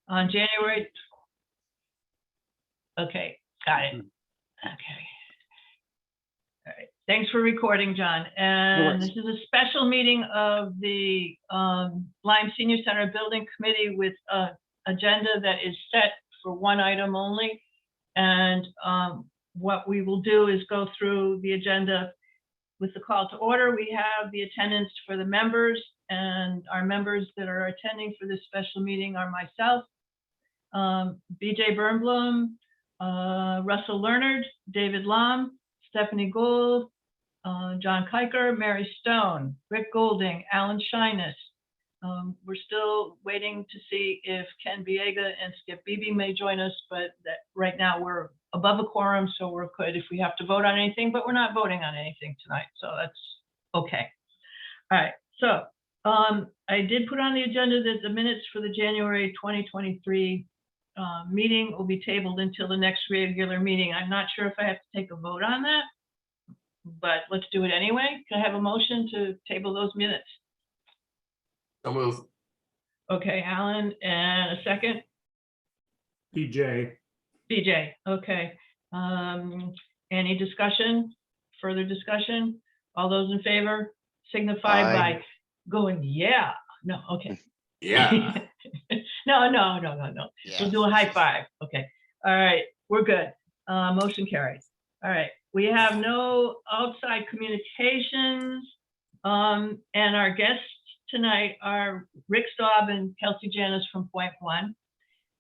on January. Okay, got it. Okay. All right. Thanks for recording, John. And this is a special meeting of the Lyme Senior Center Building Committee with an agenda that is set for one item only. And what we will do is go through the agenda with the call to order. We have the attendance for the members, and our members that are attending for this special meeting are myself, BJ Birnblum, Russell Leonard, David Lam, Stephanie Gould, John Kiker, Mary Stone, Rick Golding, Alan Shyness. We're still waiting to see if Ken Biega and Skip Beebe may join us, but that right now we're above a quorum, so we're good if we have to vote on anything, but we're not voting on anything tonight, so that's okay. All right, so I did put on the agenda that the minutes for the January 2023 meeting will be tabled until the next regular meeting. I'm not sure if I have to take a vote on that, but let's do it anyway. Can I have a motion to table those minutes? So move. Okay, Alan, and a second? BJ. BJ, okay. Any discussion, further discussion? All those in favor signify by going, yeah. No, okay. Yeah. No. Yeah. We'll do a high five. Okay. All right, we're good. Motion carries. All right, we have no outside communications. And our guests tonight are Rick Staub and Kelsey Janis from Point One.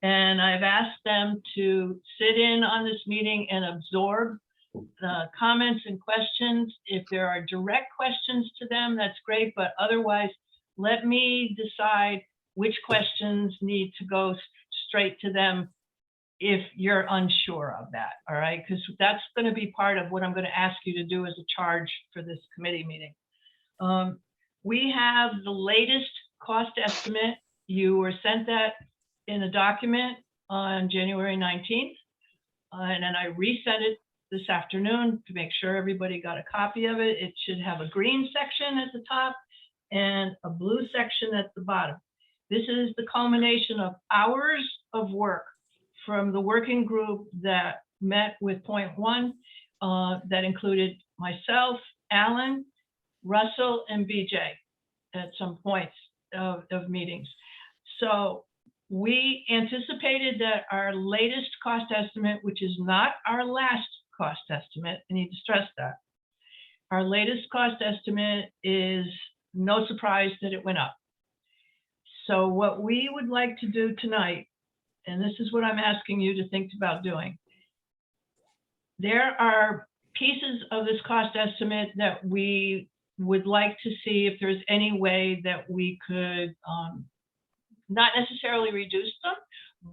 And I've asked them to sit in on this meeting and absorb the comments and questions. If there are direct questions to them, that's great, but otherwise, let me decide which questions need to go straight to them if you're unsure of that, all right? Because that's going to be part of what I'm going to ask you to do as a charge for this committee meeting. We have the latest cost estimate. You were sent that in a document on January 19th, and then I resent it this afternoon to make sure everybody got a copy of it. It should have a green section at the top and a blue section at the bottom. This is the culmination of hours of work from the working group that met with Point One, that included myself, Alan, Russell, and BJ at some points of meetings. So we anticipated that our latest cost estimate, which is not our last cost estimate, I need to stress that. Our latest cost estimate is no surprise that it went up. So what we would like to do tonight, and this is what I'm asking you to think about doing. There are pieces of this cost estimate that we would like to see if there's any way that we could not necessarily reduce them,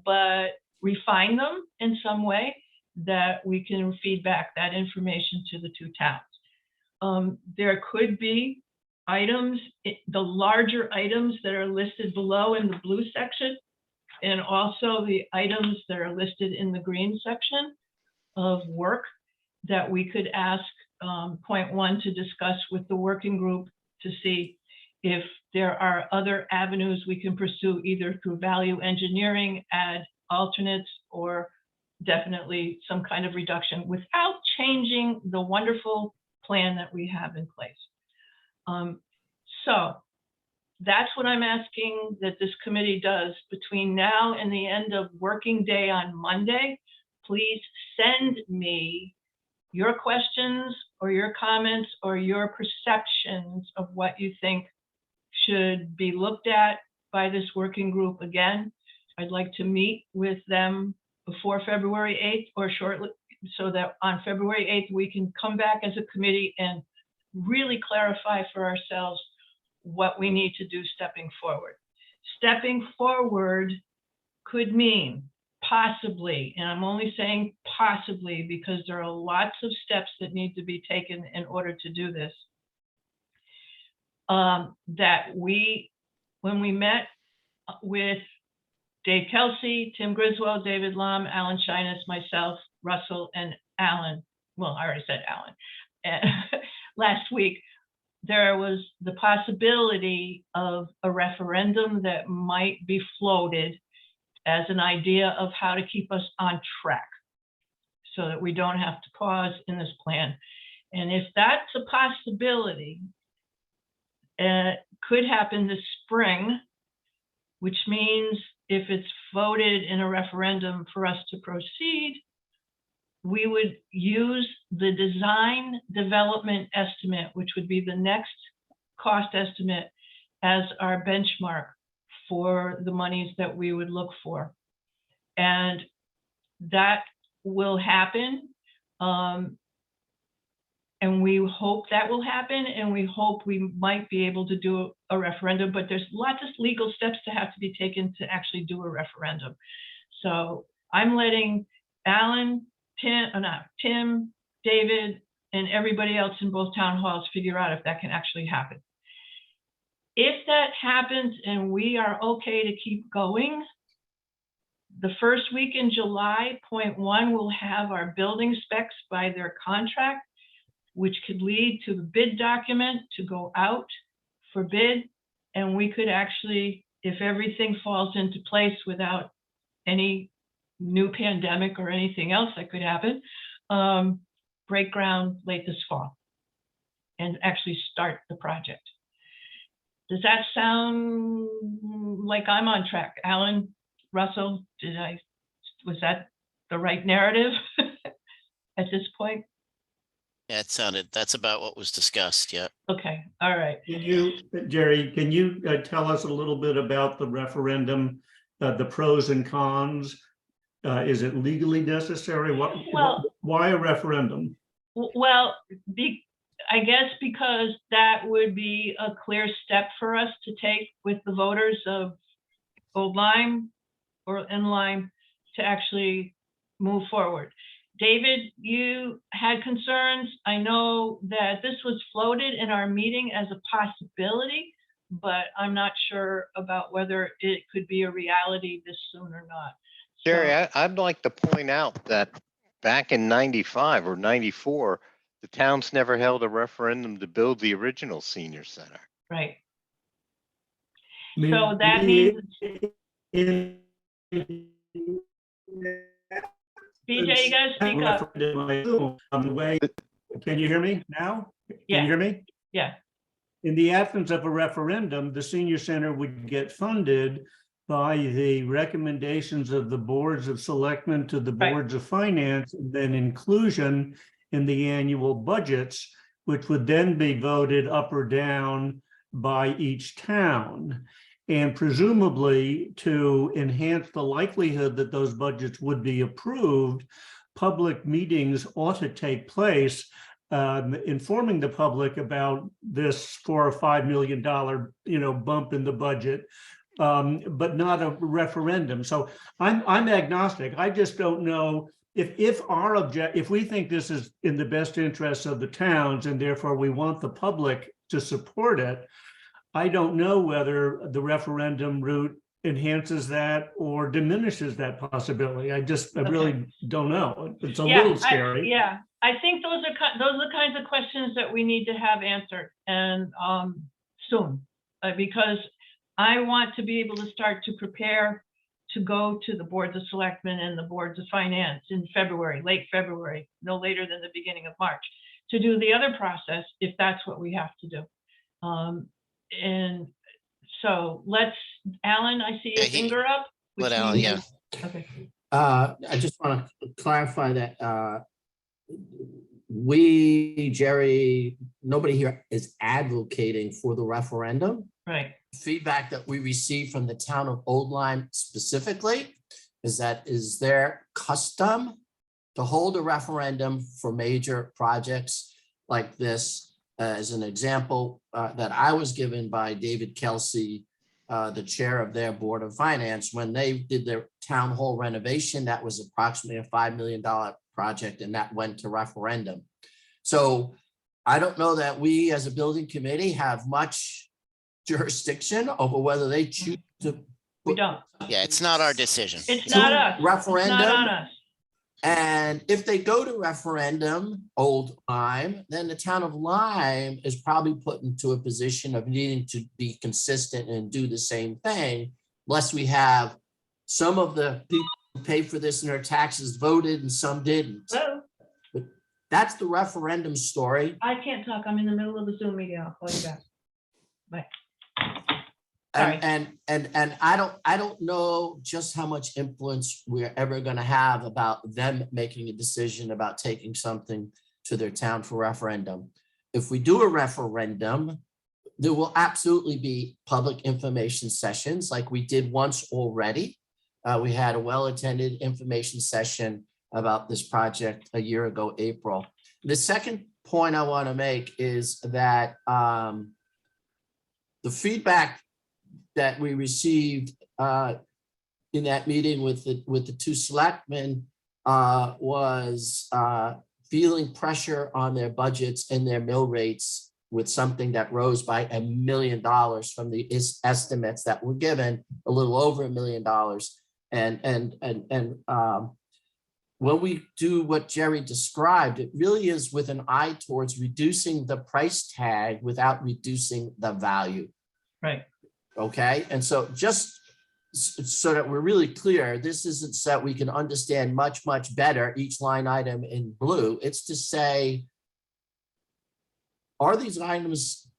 but refine them in some way that we can feed back that information to the two towns. There could be items, the larger items that are listed below in the blue section, and also the items that are listed in the green section of work that we could ask Point One to discuss with the working group to see if there are other avenues we can pursue, either through value engineering, add alternates, or definitely some kind of reduction without changing the wonderful plan that we have in place. So that's what I'm asking that this committee does between now and the end of working day on Monday. Please send me your questions or your comments or your perceptions of what you think should be looked at by this working group again. I'd like to meet with them before February 8th or shortly, so that on February 8th, we can come back as a committee and really clarify for ourselves what we need to do stepping forward. Stepping forward could mean possibly, and I'm only saying possibly because there are lots of steps that need to be taken in order to do this. That when we met with Dave Kelsey, Tim Griswold, David Lam, Alan Shyness, myself, Russell, and Alan, well, I already said Alan, last week, there was the possibility of a referendum that might be floated as an idea of how to keep us on track so that we don't have to pause in this plan. And if that's a possibility, it could happen this spring, which means if it's voted in a referendum for us to proceed, we would use the design development estimate, which would be the next cost estimate, as our benchmark for the monies that we would look for. And that will happen. And we hope that will happen, and we hope we might be able to do a referendum, but there's lots of legal steps to have to be taken to actually do a referendum. So I'm letting Alan, Tim, David, and everybody else in both town halls figure out if that can actually happen. If that happens and we are okay to keep going, the first week in July, point one, we'll have our building specs by their contract, which could lead to the bid document to go out for bid. And we could actually, if everything falls into place without any new pandemic or anything else that could happen, break ground late this fall and actually start the project. Does that sound like I'm on track? Alan, Russell, was that the right narrative at this point? Yeah, that's about what was discussed. Yeah. Okay, all right. Can you, Jerry, can you tell us a little bit about the referendum, the pros and cons? Is it legally necessary? Why a referendum? Well, I guess because that would be a clear step for us to take with the voters of Old Lyme or in Lyme to actually move forward. David, you had concerns. I know that this was floated in our meeting as a possibility, but I'm not sure about whether it could be a reality this soon or not. Jerry, I'd like to point out that back in 95 or 94, the town's never held a referendum to build the original senior center. Right. So that means BJ, you gotta speak up. Can you hear me now? Yeah. Can you hear me? Yeah. In the absence of a referendum, the senior center would get funded by the recommendations of the boards of selectmen to the boards of finance, and then inclusion in the annual budgets, which would then be voted up or down by each town. And presumably, to enhance the likelihood that those budgets would be approved, public meetings ought to take place, informing the public about this $4 or $5 million, bump in the budget, but not a referendum. So I'm agnostic. I just don't know if we think this is in the best interests of the towns, and therefore we want the public to support it. I don't know whether the referendum route enhances that or diminishes that possibility. I really don't know. It's a little scary. I think those are the kinds of questions that we need to have answered, and soon, because I want to be able to start to prepare to go to the boards of selectmen and the boards of finance in February, late February, no later than the beginning of March, to do the other process if that's what we have to do. And so Alan, I see your finger up. Let Alan, yeah. Okay. I just want to clarify that we, Jerry, nobody here is advocating for the referendum. Right. Feedback that we received from the town of Old Lyme specifically is their custom to hold a referendum for major projects like this. As an example that I was given by David Kelsey, the chair of their board of finance, when they did their town hall renovation, that was approximately a $5 million project, and that went to referendum. So I don't know that we as a building committee have much jurisdiction over whether they choose to. We don't. Yeah, it's not our decision. It's not us. Referendum. It's not on us. And if they go to referendum, Old Lyme, then the town of Lyme is probably put into a position of needing to be consistent and do the same thing, unless we have some of the people who pay for this in their taxes voted and some didn't. So That's the referendum story. I can't talk. I'm in the middle of a Zoom meeting. I'll call you back. Bye. Sorry. And I don't know just how much influence we're ever going to have about them making a decision about taking something to their town for referendum. If we do a referendum, there will absolutely be public information sessions like we did once already. We had a well-attended information session about this project a year ago, April. The second point I want to make is that the feedback that we received in that meeting with the two selectmen was feeling pressure on their budgets and their mill rates with something that rose by $1 million from the estimates that were given, a little over $1 million. And when we do what Jerry described, it really is with an eye towards reducing the price tag without reducing the value. Right. Okay, and so just so that we're really clear, this isn't so that we can understand much better each line item in blue. It's to say, are these items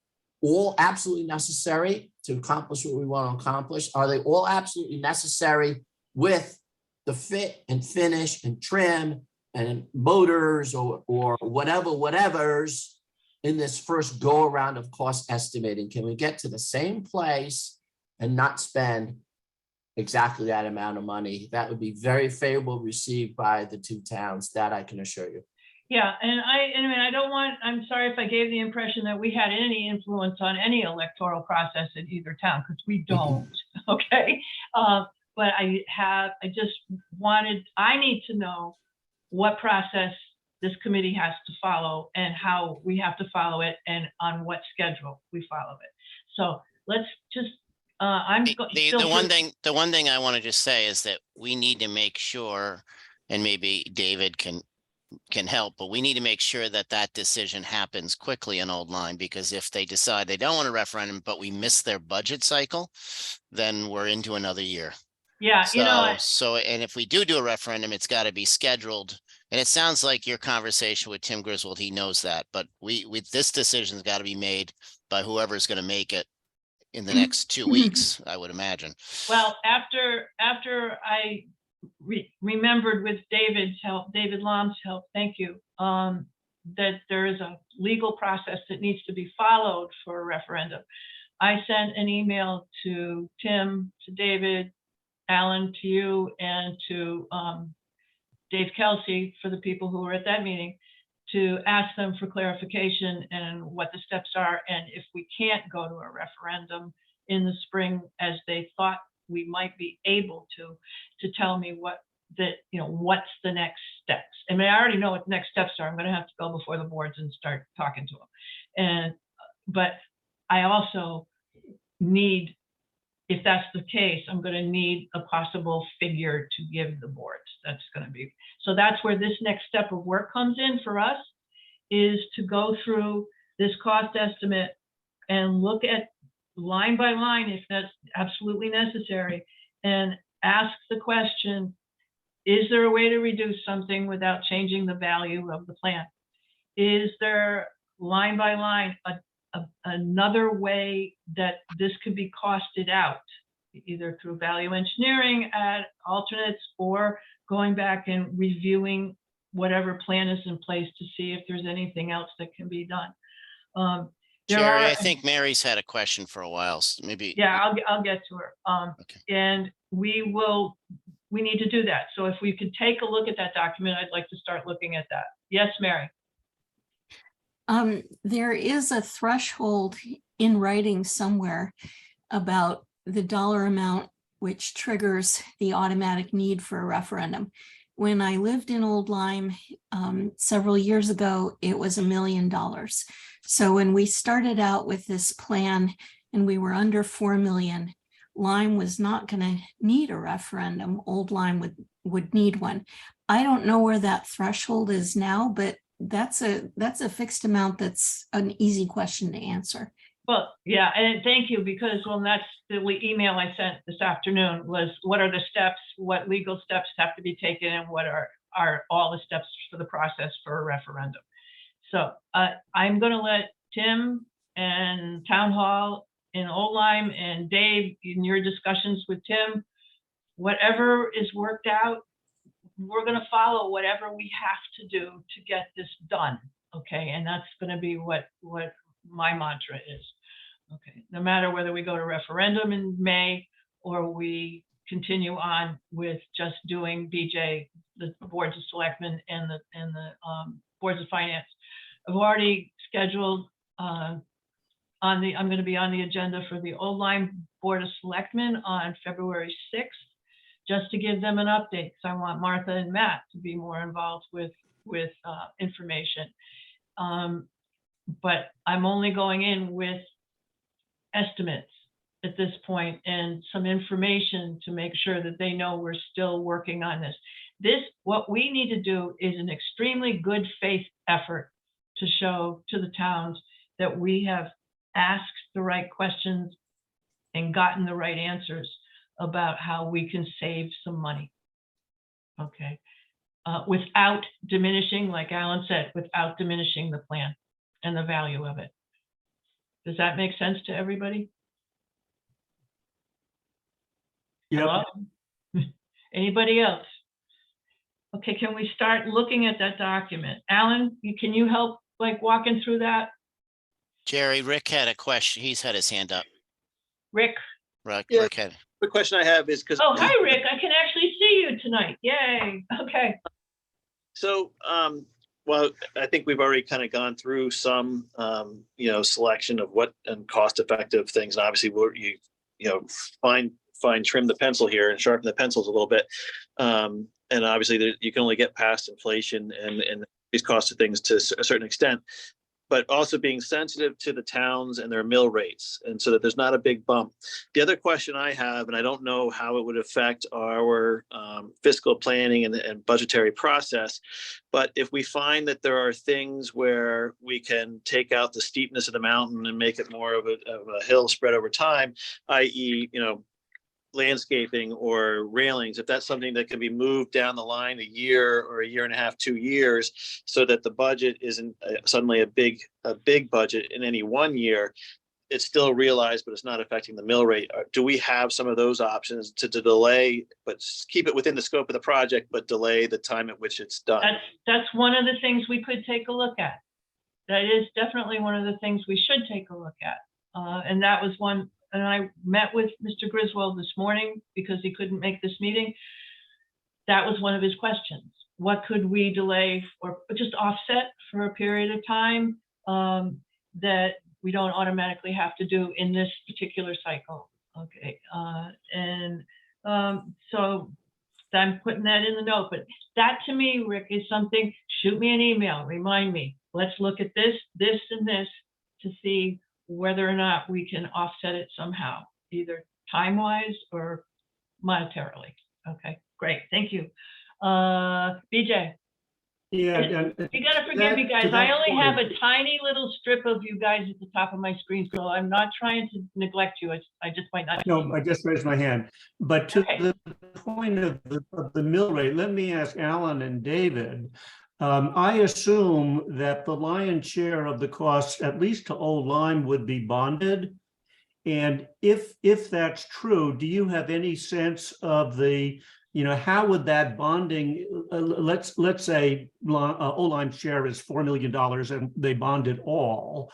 all absolutely necessary to accomplish what we want to accomplish? Are they all absolutely necessary with the fit and finish and trim and motors or whatever's in this first go around of cost estimating? Can we get to the same place and not spend exactly that amount of money? That would be very favorable received by the two towns, that I can assure you. Yeah, and I mean, I'm sorry if I gave the impression that we had any influence on any electoral process in either town, because we don't, okay? But I need to know what process this committee has to follow and how we have to follow it and on what schedule we follow it. So let's just, The one thing I want to just say is that we need to make sure, and maybe David can help, but we need to make sure that that decision happens quickly in Old Lyme, because if they decide they don't want a referendum, but we miss their budget cycle, then we're into another year. Yeah, And if we do a referendum, it's got to be scheduled. And it sounds like your conversation with Tim Griswold, he knows that, but this decision's got to be made by whoever's going to make it in the next 2 weeks, I would imagine. well, after I remembered with David Lom's help, thank you, that there is a legal process that needs to be followed for a referendum. I sent an email to Tim, to David, Alan, to you, and to Dave Kelsey, for the people who were at that meeting, to ask them for clarification and what the steps are. And if we can't go to a referendum in the spring, as they thought we might be able to tell me what's the next steps. I mean, I already know what the next steps are. I'm going to have to go before the boards and start talking to them. But I also need, if that's the case, I'm going to need a possible figure to give the boards. That's going to be, so that's where this next step of work comes in for us, is to go through this cost estimate and look at line by line, if that's absolutely necessary, and ask the question, is there a way to reduce something without changing the value of the plan? Is there, line by line, another way that this could be costed out, either through value engineering at alternates or going back and reviewing whatever plan is in place to see if there's anything else that can be done. Jerry, I think Mary's had a question for a while, so maybe. Yeah, I'll get to her. Okay. And we need to do that. So if we could take a look at that document, I'd like to start looking at that. Yes, Mary. There is a threshold in writing somewhere about the dollar amount which triggers the automatic need for a referendum. When I lived in Old Lyme several years ago, it was $1 million. So when we started out with this plan and we were under 4 million, Lyme was not going to need a referendum. Old Lyme would need one. I don't know where that threshold is now, but that's a fixed amount. That's an easy question to answer. Well, yeah, and thank you, because, well, that's the email I sent this afternoon was, what are the steps, what legal steps have to be taken, and what are all the steps for the process for a referendum. So I'm gonna let Tim and Town Hall in Old Lyme and Dave, in your discussions with Tim, whatever is worked out, we're gonna follow whatever we have to do to get this done, okay? And that's gonna be what my mantra is. Okay, no matter whether we go to referendum in May or we continue on with just doing BJ, the boards of selectmen and the boards of finance. I've already scheduled I'm going to be on the agenda for the Old Lyme Board of Selectmen on February 6th, just to give them an update, because I want Martha and Matt to be more involved with information. But I'm only going in with estimates at this point and some information to make sure that they know we're still working on this. What we need to do is an extremely good faith effort to show to the towns that we have asked the right questions and gotten the right answers about how we can save some money. Okay. Without diminishing, like Alan said, without diminishing the plan and the value of it. Does that make sense to everybody? Yeah. Hello? Anybody else? Okay, can we start looking at that document? Alan, can you help like walking through that? Jerry, Rick had a question. He's had his hand up. Rick? Yeah. Rick had. The question I have is because. Oh, hi, Rick. I can actually see you tonight. Yay. Okay. So, well, I think we've already kind of gone through some, selection of what and cost-effective things. And obviously, trim the pencil here and sharpen the pencils a little bit. And obviously, you can only get past inflation and these costs of things to a certain extent, but also being sensitive to the towns and their mill rates, and so that there's not a big bump. The other question I have, and I don't know how it would affect our fiscal planning and budgetary process, but if we find that there are things where we can take out the steepness of the mountain and make it more of a hill spread over time, i.e., landscaping or railings, if that's something that can be moved down the line a year or a year and a half, 2 years, so that the budget isn't suddenly a big budget in any one year, it's still realized, but it's not affecting the mill rate. Do we have some of those options to delay, but keep it within the scope of the project, but delay the time at which it's done? That's one of the things we could take a look at. That is definitely one of the things we should take a look at. And that was one. And I met with Mr. Griswold this morning because he couldn't make this meeting. That was one of his questions. What could we delay or just offset for a period of time that we don't automatically have to do in this particular cycle? Okay. So I'm putting that in the note, but that to me, Rick, is something, shoot me an email, remind me, let's look at this, and this to see whether or not we can offset it somehow, either time-wise or monetarily. Okay, great, thank you. BJ? Yeah. You gotta forgive me, guys. I only have a tiny little strip of you guys at the top of my screen, so I'm not trying to neglect you. I just might not. No, I just raised my hand. But to the point of the mill rate, let me ask Alan and David. I assume that the lion's share of the costs, at least to Old Lyme, would be bonded. And if that's true, do you have any sense of the, how would that bonding, let's say Old Lyme's share is $4 million and they bond it all.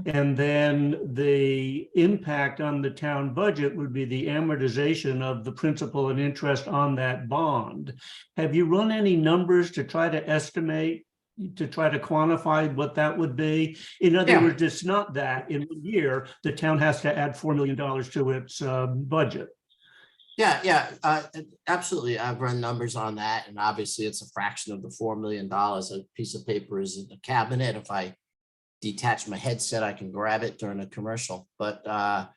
And then the impact on the town budget would be the amortization of the principal and interest on that bond. Have you run any numbers to try to estimate, to try to quantify what that would be? In other words, it's not that in a year the town has to add $4 million to its budget. Yeah, absolutely. I've run numbers on that, and obviously it's a fraction of the $4 million. A piece of paper is in the cabinet. If I detach my headset, I can grab it during a commercial. But I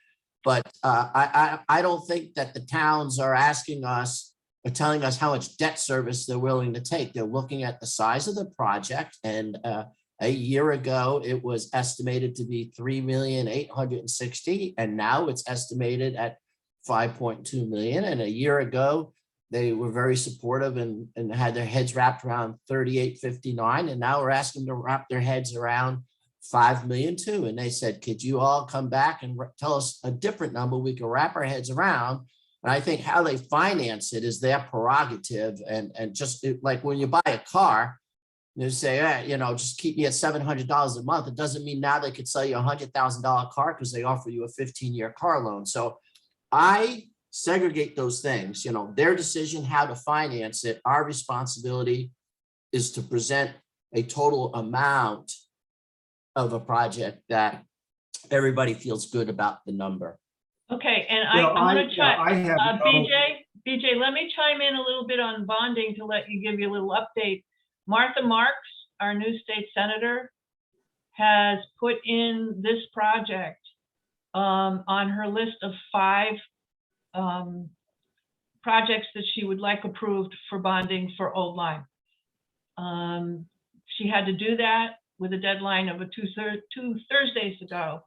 don't think that the towns are asking us or telling us how much debt service they're willing to take. They're looking at the size of the project and A year ago, it was estimated to be 3,860,000, and now it's estimated at 5.2 million. And a year ago, they were very supportive and had their heads wrapped around 3859. And now we're asking them to wrap their heads around 5 million too. And they said, could you all come back and tell us a different number we can wrap our heads around? And I think how they finance it is their prerogative. And just like when you buy a car, you say, just keep me at $700 a month. It doesn't mean now they could sell you $100,000 car because they offer you a 15-year car loan. So I segregate those things, their decision how to finance it. Our responsibility is to present a total amount of a project that everybody feels good about the number. Okay, and Well, I want to chime, I have no- BJ, let me chime in a little bit on bonding to let you give you a little update. Martha Marks, our new state senator, has put in this project on her list of 5 projects that she would like approved for bonding for Old Lyme. She had to do that with a deadline of two Thursdays ago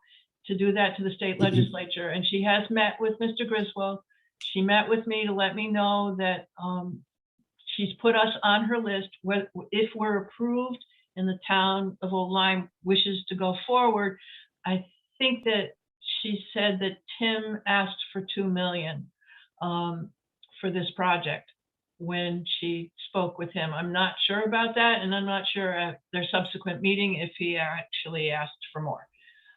to do that to the state legislature. And she has met with Mr. Griswold. She met with me to let me know that she's put us on her list. If we're approved and the town of Old Lyme wishes to go forward, I think that she said that Tim asked for 2 million for this project when she spoke with him. I'm not sure about that, and I'm not sure at their subsequent meeting if he actually asked for more.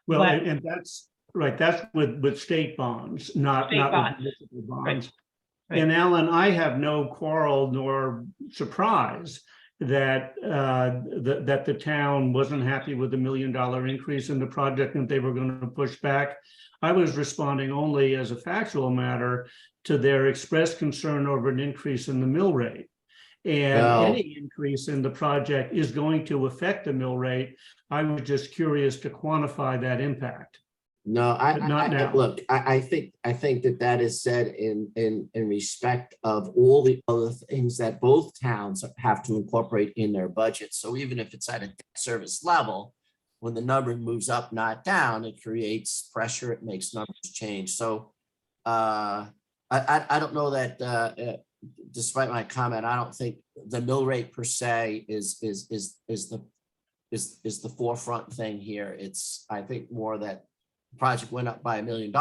Well, But- and that's right. That's with state bonds, not State with bonds. municipal bonds. Right. And Alan, I have no quarrel nor surprise that that the town wasn't happy with the $1 million increase in the project and they were going to push back. I was responding only as a factual matter to their expressed concern over an increase in the mill rate. And Well- any increase in the project is going to affect the mill rate. I was just curious to quantify that impact. No, But not now. look, I think that is said in respect of all the other things that both towns have to incorporate in their budget. So even if it's at a debt service level, when the number moves up, not down, it creates pressure, it makes numbers change. So I don't know that despite my comment, I don't think the mill rate per se is the forefront thing here. It's, I think, more that the project went up by $1 million,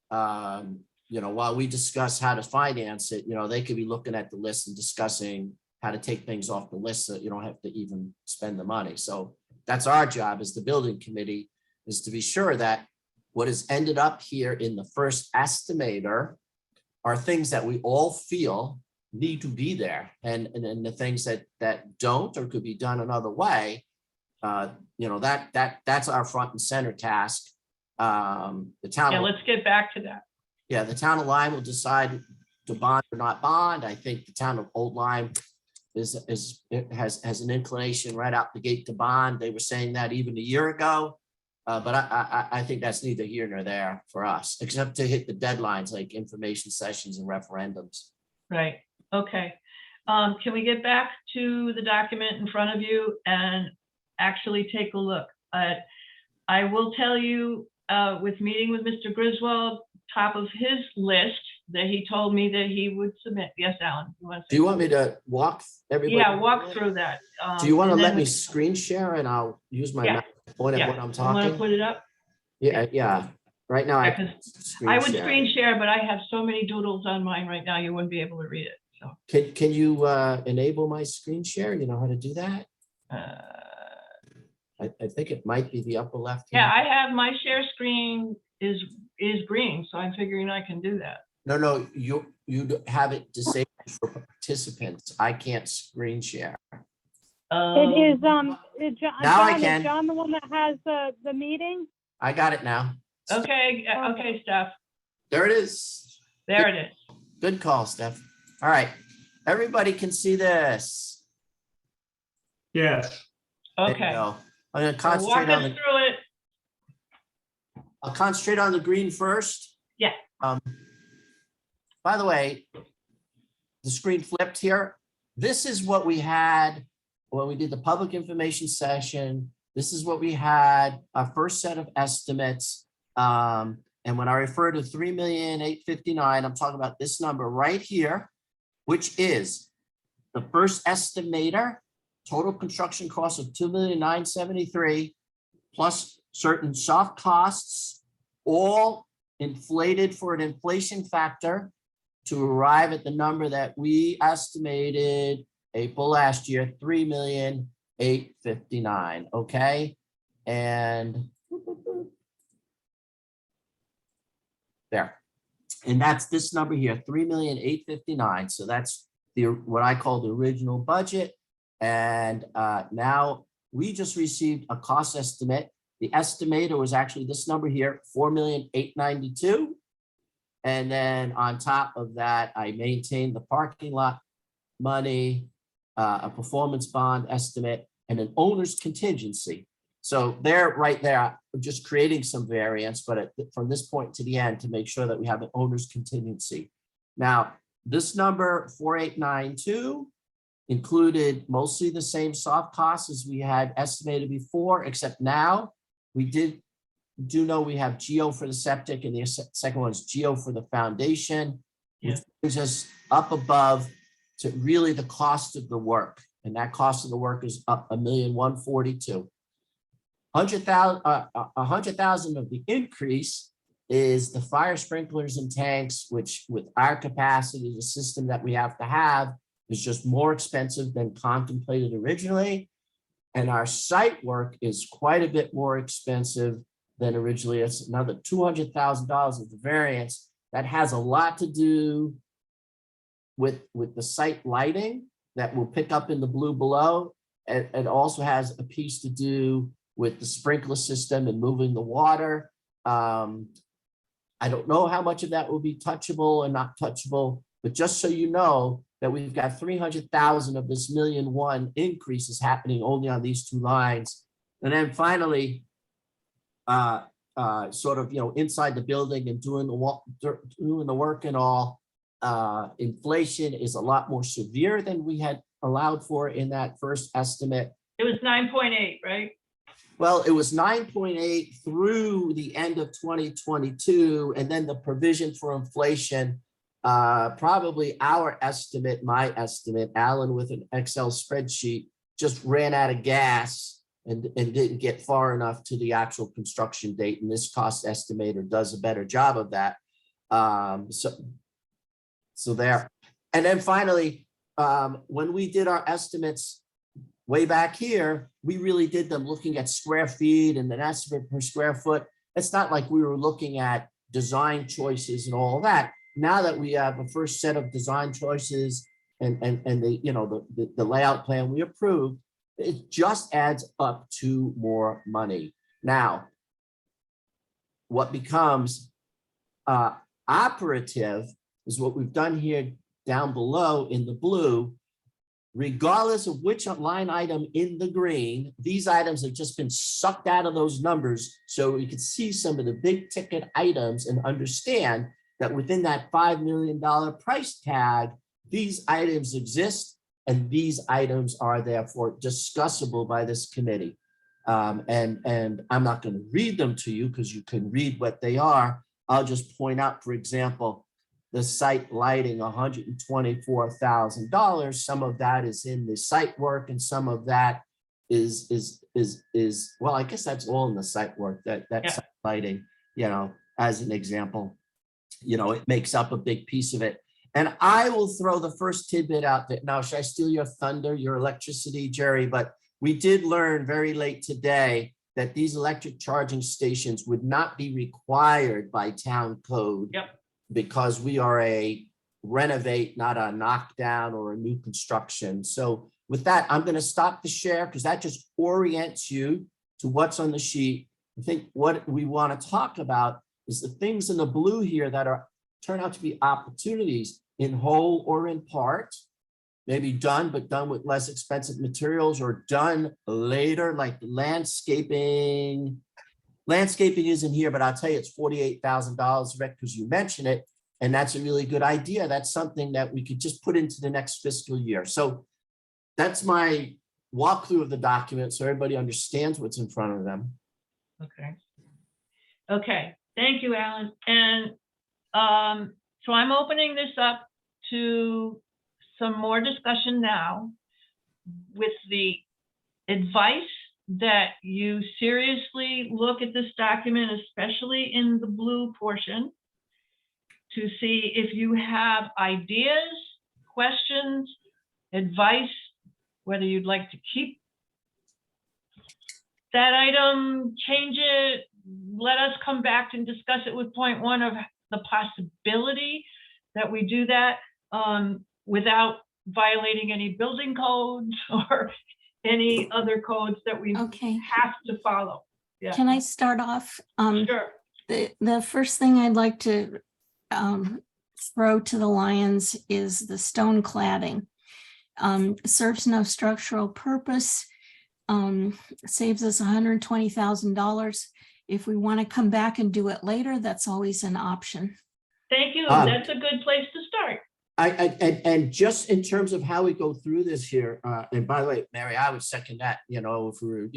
and while we discuss how to finance it, they could be looking at the list and discussing how to take things off the list so you don't have to even spend the money. So that's our job as the building committee, is to be sure that what has ended up here in the first estimator are things that we all feel need to be there, and the things that don't or could be done another way. That's our front and center task. The town. Yeah, let's get back to that. Yeah, the town of Lyme will decide to bond or not bond. I think the town of Old Lyme has an inclination right out the gate to bond. They were saying that even a year ago, but I think that's neither here nor there for us, except to hit the deadlines like information sessions and referendums. Right. Okay. Can we get back to the document in front of you and actually take a look at? I will tell you, with meeting with Mr. Griswold, top of his list that he told me that he would submit. Yes, Alan. Do you want me to walk everybody? Yeah, walk through that. Do you want to and let then me we- screen share and I'll use my Yeah. mouse to point at Yeah. what I'm You want to talking? put it up? Yeah. Right now, Yeah, 'cause screen I would share. screen share, but I have so many doodles on mine right now, you wouldn't be able to read it. So, Can you enable my screen share? You know how to do that? I think it might be the upper left. yeah, hand. I have my share screen is green, so I'm figuring I can do that. No, you have it disabled for participants. I can't screen share. It is, Now I John, can. is John the one that has the meeting? I got it now. Okay, okay, Steph. There it is. There it is. Good call, Steph. All right. Everybody can see this. Yes. There you Okay. go. I'm going to So walk concentrate on us the. through it. I'll concentrate on the green first. Yeah. By the way, the screen flipped here. This is what we had when we did the public information session, this is what we had, our first set of estimates. And when I refer to 3,859,000, I'm talking about this number right here, which is the first estimator, total construction cost of 2,973,000 plus certain soft costs, all inflated for an inflation factor to arrive at the number that we estimated April last year, 3,859,000. Okay, and there, and that's this number here, 3,859,000. So that's the what I call the original budget. And now we just received a cost estimate. The estimator was actually this number here, 4,892,000. And then on top of that, I maintained the parking lot money, a performance bond estimate, and an owner's contingency. So they're right there, just creating some variance, but from this point to the end to make sure that we have an owner's contingency. Now, this number 4,892 included mostly the same soft costs as we had estimated before, except now we do know we have geo for the septic, and the second one is geo for the foundation, which brings us up above to really the cost of the work. And that cost of the work is up 1,142,000. 100,000 of the increase is the fire sprinklers and tanks, which with our capacity, the system that we have to have is just more expensive than contemplated originally. And our site work is quite a bit more expensive than originally. It's another $200,000 of the variance. That has a lot to do with the site lighting that we'll pick up in the blue below. And it also has a piece to do with the sprinkler system and moving the water. I don't know how much of that will be touchable and not touchable, but just so you know that we've got 300,000 of this 1,000,001 increase is happening only on these two lines. And then finally, sort of, inside the building and doing the work and all, inflation is a lot more severe than we had allowed for in that first estimate. It was 9.8, right? Well, it was 9.8 through the end of 2022, and then the provision for inflation, probably our estimate, my estimate, Alan with an Excel spreadsheet just ran out of gas and didn't get far enough to the actual construction date. And this cost estimator does a better job of that. So there. And then finally, when we did our estimates way back here, we really did them looking at square feet and an estimate per square foot. It's not like we were looking at design choices and all that. Now that we have a first set of design choices and the layout plan we approved, it just adds up to more money. Now, what becomes operative is what we've done here down below in the blue. Regardless of which line item in the green, these items have just been sucked out of those numbers. So you can see some of the big ticket items and understand that within that $5 million price tag, these items exist and these items are therefore discussable by this committee. And I'm not going to read them to you because you can read what they are. I'll just point out, for example, the site lighting, $124,000. Some of that is in the site work, and some of that is well, I guess that's all in the site work. That site lighting, as an example, it makes up a big piece of it. And I will throw the first tidbit out there. Now, should I steal your thunder, your electricity, Jerry? But we did learn very late today that these electric charging stations would not be required by town code. Yep. Because we are a renovate, not a knockdown or a new construction. So with that, I'm going to stop the share because that just orients you to what's on the sheet. I think what we want to talk about is the things in the blue here that turn out to be opportunities in whole or in part, maybe done, but done with less expensive materials or done later, like landscaping. Landscaping isn't here, but I'll tell you, it's $48,000, Rick, because you mentioned it. And that's a really good idea. That's something that we could just put into the next fiscal year. So that's my walkthrough of the document so everybody understands what's in front of them. Okay. Okay, thank you, Alan. And so I'm opening this up to some more discussion now with the advice that you seriously look at this document, especially in the blue portion, to see if you have ideas, questions, advice, whether you'd like to keep that item, change it, let us come back and discuss it with point one of the possibility that we do that without violating any building codes or any other codes that we Okay, have to follow. Yeah, can I start off? sure. The first thing I'd like to throw to the lions is the stone cladding. Serves no structural purpose, saves us $120,000. If we want to come back and do it later, that's always an option. Thank you. Um, That's a good place to start. And just in terms of how we go through this here, and by the way, Mary, I would second that, if we were,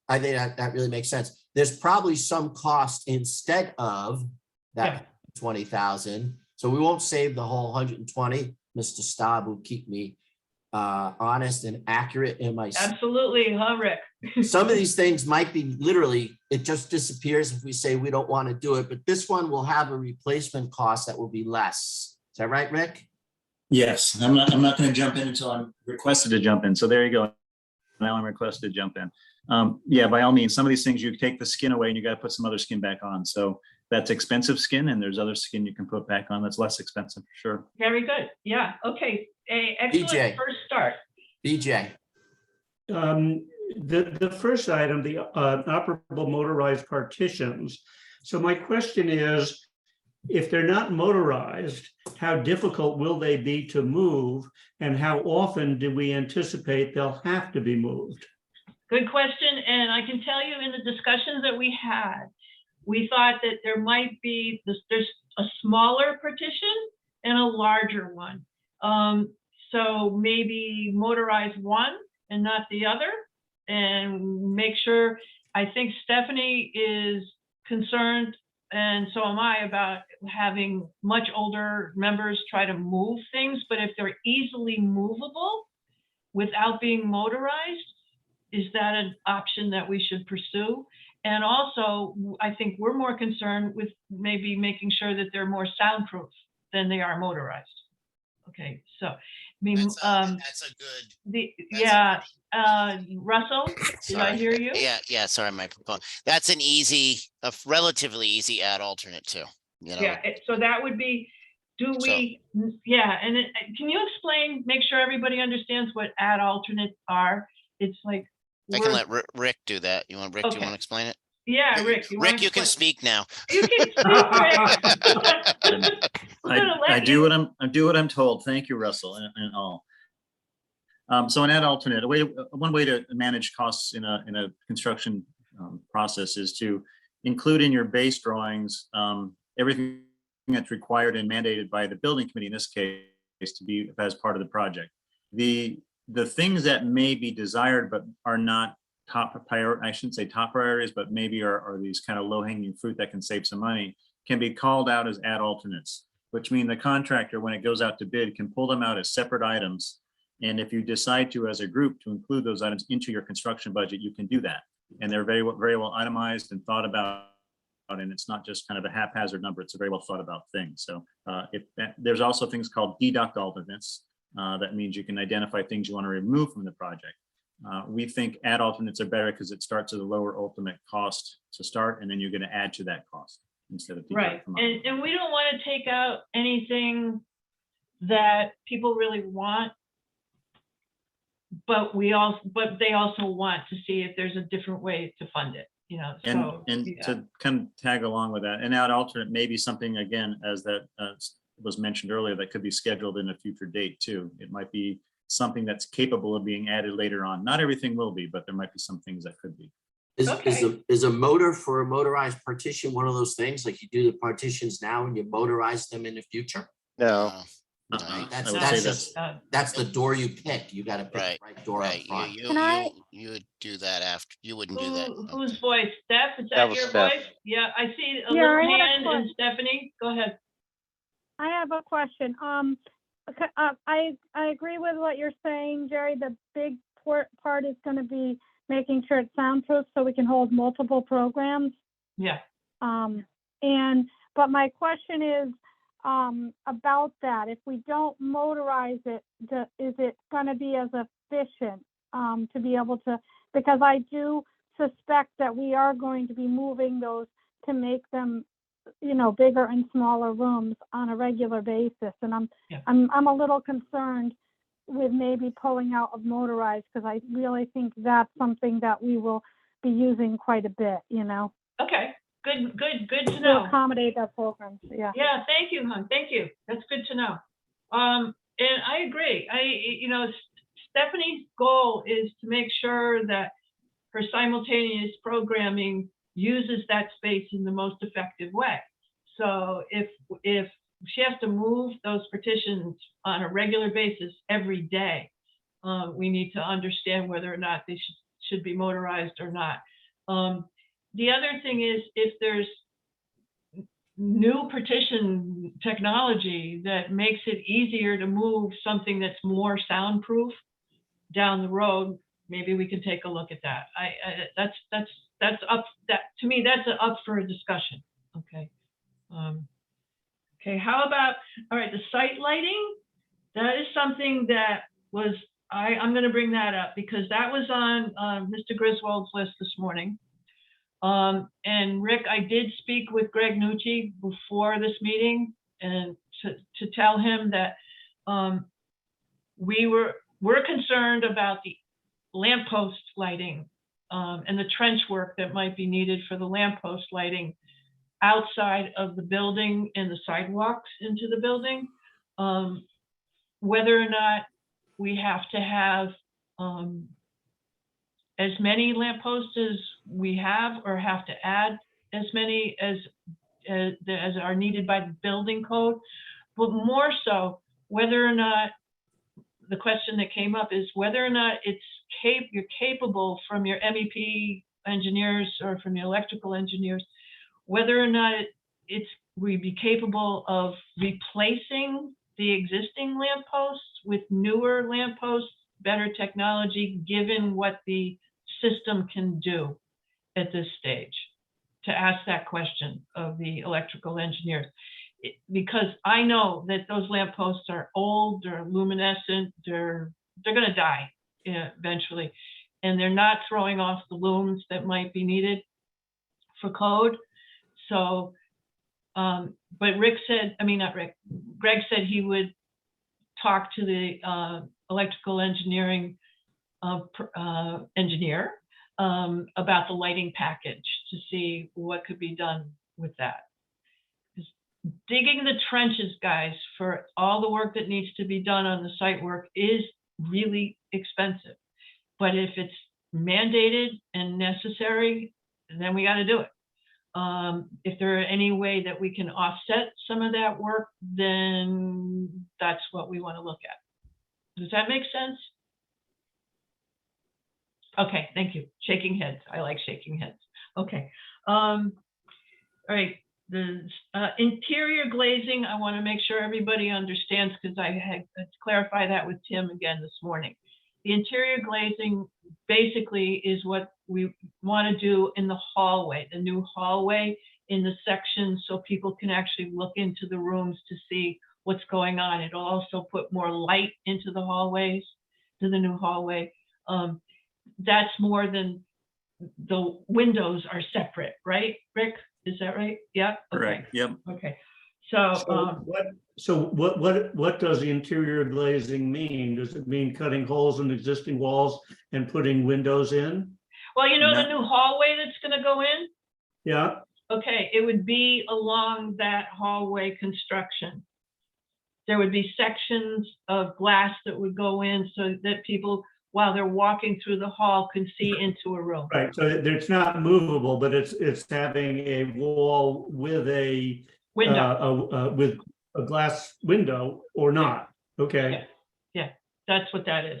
I think that really makes sense. There's probably some cost instead of that 20,000. So we won't save the whole 120. Mr. Staub will keep me honest and accurate in my. Absolutely, huh, Rick? Some of these things might be literally, it just disappears if we say we don't want to do it, but this one will have a replacement cost that will be less. Is that right, Rick? Yes, I'm not going to jump in until I'm requested to jump in. So there you go. Now I'm requested to jump in. Yeah, by all means, some of these things you take the skin away and you got to put some other skin back on. So that's expensive skin, and there's other skin you can put back on that's less expensive for sure. Very good. Yeah. Okay. Excellent BJ. first start. BJ. The first item, the operable motorized partitions. So my question is, if they're not motorized, how difficult will they be to move, and how often do we anticipate they'll have to be moved? Good question. And I can tell you in the discussions that we had, we thought that there might be there's a smaller partition and a larger one. So maybe motorize one and not the other, and make sure. I think Stephanie is concerned, and so am I, about having much older members try to move things. But if they're easily movable without being motorized, is that an option that we should pursue? And also, I think we're more concerned with maybe making sure that they're more soundproof than they are motorized. Okay, so I mean, That's a good. Russell, did I hear you? Yeah, sorry, my phone. That's a relatively easy add alternate too, Yeah, so that would be, and can you explain, make sure everybody understands what add alternates are? It's like. I can let Rick do that. Do you want Okay. to explain it? Yeah, Rick. Rick, you can speak now. You can speak, Rick. I do what I'm told. Thank you, Russell, and all. So an add alternate, one way to manage costs in a construction process is to include in your base drawings everything that's required and mandated by the building committee in this case to be as part of the project. The things that may be desired but are not top priority, I shouldn't say top priorities, but maybe are these kind of low-hanging fruit that can save some money, can be called out as add alternates, which mean the contractor, when it goes out to bid, can pull them out as separate items. And if you decide to, as a group, to include those items into your construction budget, you can do that. And they're very well itemized and thought about, and it's not just kind of a haphazard number, it's a very well thought about thing. So there's also things called deduct alternates. That means you can identify things you want to remove from the project. We think add alternates are better because it starts at a lower ultimate cost to start, and then you're going to add to that cost instead of right. And we don't want to take out anything that people really want, but they also want to see if there's a different way to fund it. To kind of tag along with that, and add alternate may be something, again, as that was mentioned earlier, that could be scheduled in a future date too. It might be something that's capable of being added later on. Not everything will be, but there might be some things that could be. Is a motor for a motorized partition one of those things, like you do the partitions now and you motorize them in the future? No. Uh-uh. Right. I That's, would No, say that's that's, just, uh, that's the door you pick. You gotta pick the Right, right door up right. front. Can I- You would do that after, you wouldn't do that. Whose voice? Steph, is That that was your Steph. voice? Yeah, I see a Yeah, little I had a hand and question. Stephanie, go ahead. I have a question. I agree with what you're saying, Jerry. The big part is going to be making sure it's soundproof so we can hold multiple programs. Yeah, But my question is about that. If we don't motorize it, is it going to be as efficient to be able to? Because I do suspect that we are going to be moving those to make them, bigger and smaller rooms on a regular basis. And Yeah. I'm a little concerned with maybe pulling out of motorized because I really think that's something that we will be using quite a bit, okay, good to to know. accommodate our programs. Yeah. Yeah, thank you, hon. Thank you. That's good to know. And I agree. Stephanie's goal is to make sure that her simultaneous programming uses that space in the most effective way. So if she has to move those partitions on a regular basis every day, we need to understand whether or not they should be motorized or not. The other thing is if there's new partition technology that makes it easier to move something that's more soundproof down the road, maybe we can take a look at that. That's up, that to me, that's up for a discussion. Okay. Okay, how about, all right, the site lighting? That is something that was, I'm going to bring that up because that was on Mr. Griswold's list this morning. And Rick, I did speak with Greg Nucci before this meeting and to tell him that we're concerned about the lamppost lighting and the trench work that might be needed for the lamppost lighting outside of the building and the sidewalks into the building. Whether or not we have to have as many lampposts as we have or have to add as many as are needed by the building code, but more so whether or not the question that came up is whether or not you're capable from your MEP engineers or from your electrical engineers, whether or not we'd be capable of replacing the existing lampposts with newer lampposts, better technology, given what the system can do at this stage, to ask that question of the electrical engineers. Because I know that those lampposts are old, they're luminescent, they're going to die eventually, and they're not throwing off the lumens that might be needed for code. So, but Greg said he would talk to the electrical engineering engineer about the lighting package to see what could be done with that. Digging the trenches, guys, for all the work that needs to be done on the site work is really expensive. But if it's mandated and necessary, then we got to do it. If there are any way that we can offset some of that work, then that's what we want to look at. Does that make sense? Okay, thank you. Shaking heads. I like shaking heads. Okay. All right. The interior glazing, I want to make sure everybody understands because I had to clarify that with Tim again this morning. The interior glazing basically is what we want to do in the hallway, the new hallway in the section, so people can actually look into the rooms to see what's going on. It'll also put more light into the hallways, to the new hallway. That's more than the windows are separate, right, Rick? Is that right? Yeah. Okay. correct, yep. Okay. So, what does the interior glazing mean? Does it mean cutting holes in existing walls and putting windows in? well, No. the new hallway that's going to go in. Yeah, Okay, it would be along that hallway construction. There would be sections of glass that would go in so that people, while they're walking through the hall, can see into a room. right. So it's not movable, but it's having a wall with a Window. with a glass window or not. Okay. That's what that is.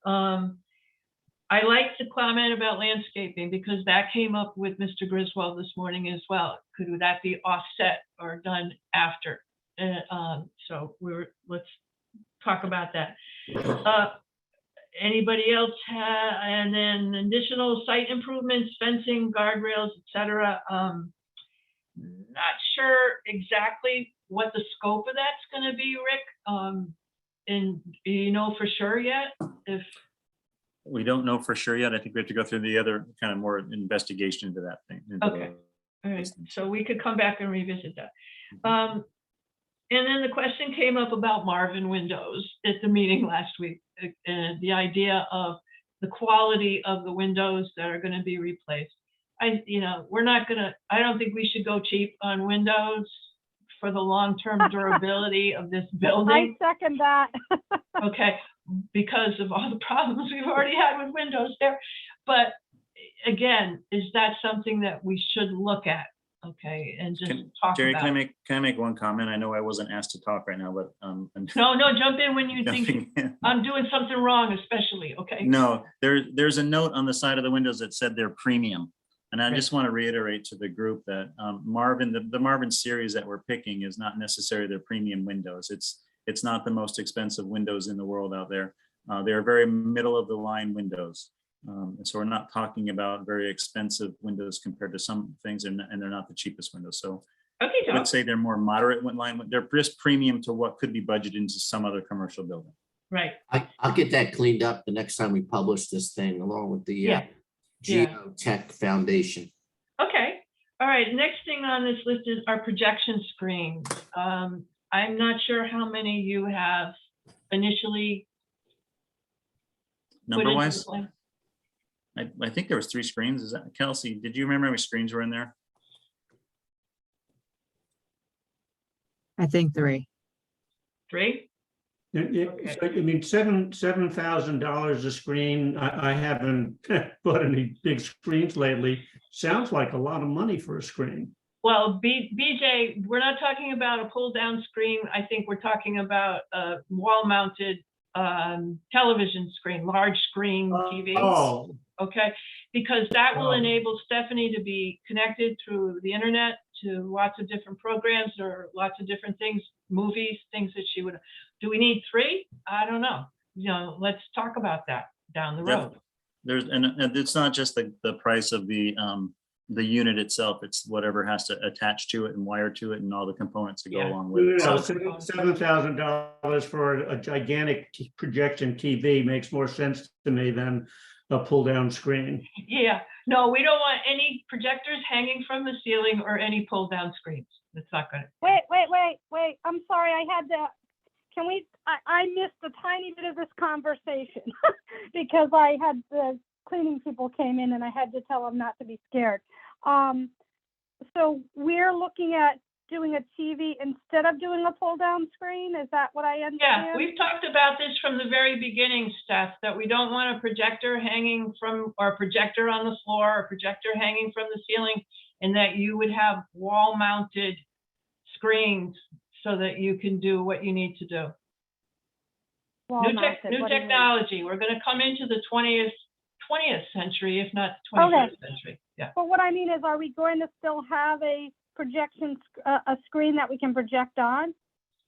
I like the comment about landscaping because that came up with Mr. Griswold this morning as well. Could that be offset or done after? So let's talk about that. Anybody else and then additional site improvements, fencing, guardrails, etc. Not sure exactly what the scope of that's going to be, Rick. And do you know for sure yet? If We don't know for sure yet. I think we have to go through the other kind of more investigation into that thing. into Okay. the- All right, so we could come back and revisit that. And then the question came up about Marvin windows at the meeting last week. And the idea of the quality of the windows that are going to be replaced. We're not going to, I don't think we should go cheap on windows for the long-term durability of this I building. second that. Okay, because of all the problems we've already had with windows there. But again, is that something that we should look at? Okay, and just talk Jerry, about. can I make one comment? I know I wasn't asked to talk right now, but No, jump in when you think jumping in. I'm doing something wrong, especially, okay? No, there's a note on the side of the windows that said they're premium. And I Right. just want to reiterate to the group that Marvin, the Marvin series that we're picking is not necessarily their premium windows. It's not the most expensive windows in the world out there. They're very middle of the line windows. And so we're not talking about very expensive windows compared to some things, and they're not the cheapest windows. So Okay, I Joe. would say they're more moderate line. They're just premium to what could be budgeted into some other commercial building. Right, I'll get that cleaned up the next time we publish this thing along with the Yeah. Geotech Foundation. okay. All right, next thing on this list is our projection screens. I'm not sure how many you have initially put Number into the wise, plan. I think there was 3 screens. Is that Kelsey? Did you remember how many screens were in there? I think 3. 3? So, I mean, $7,000 a screen. I haven't bought any big screens lately. Sounds like a lot of money for a screen. Well, BJ, we're not talking about a pull-down screen. I think we're talking about a wall-mounted television screen, large screen TV. Oh, Okay, because that will Wow. enable Stephanie to be connected through the internet to lots of different programs or lots of different things, movies, things that she would. Do we need 3? I don't know. Let's talk about that down the road. There's and it's not just the price of the unit itself. It's whatever has to attach to it and wire to it and all the components that go Yeah. along with it. no, So $7,000 for a gigantic projection TV makes more sense to me than a pull-down screen. Yeah, no, we don't want any projectors hanging from the ceiling or any pull-down screens. That's not good. Wait. I'm sorry, I missed a tiny bit of this conversation because I had the cleaning people came in and I had to tell them not to be scared. So we're looking at doing a TV instead of doing a pull-down screen? Is that what I understand? Yeah, we've talked about this from the very beginning, Steph, that we don't want a projector hanging from, or a projector on the floor, or a projector hanging from the ceiling, and that you would have wall-mounted screens so that you can do what you need to do. Wall-mounted, New what do you mean? technology. We're going to come into the 20th century, if not 21st century. Yeah. But what I mean is, are we going to still have a projection, a screen that we can project on?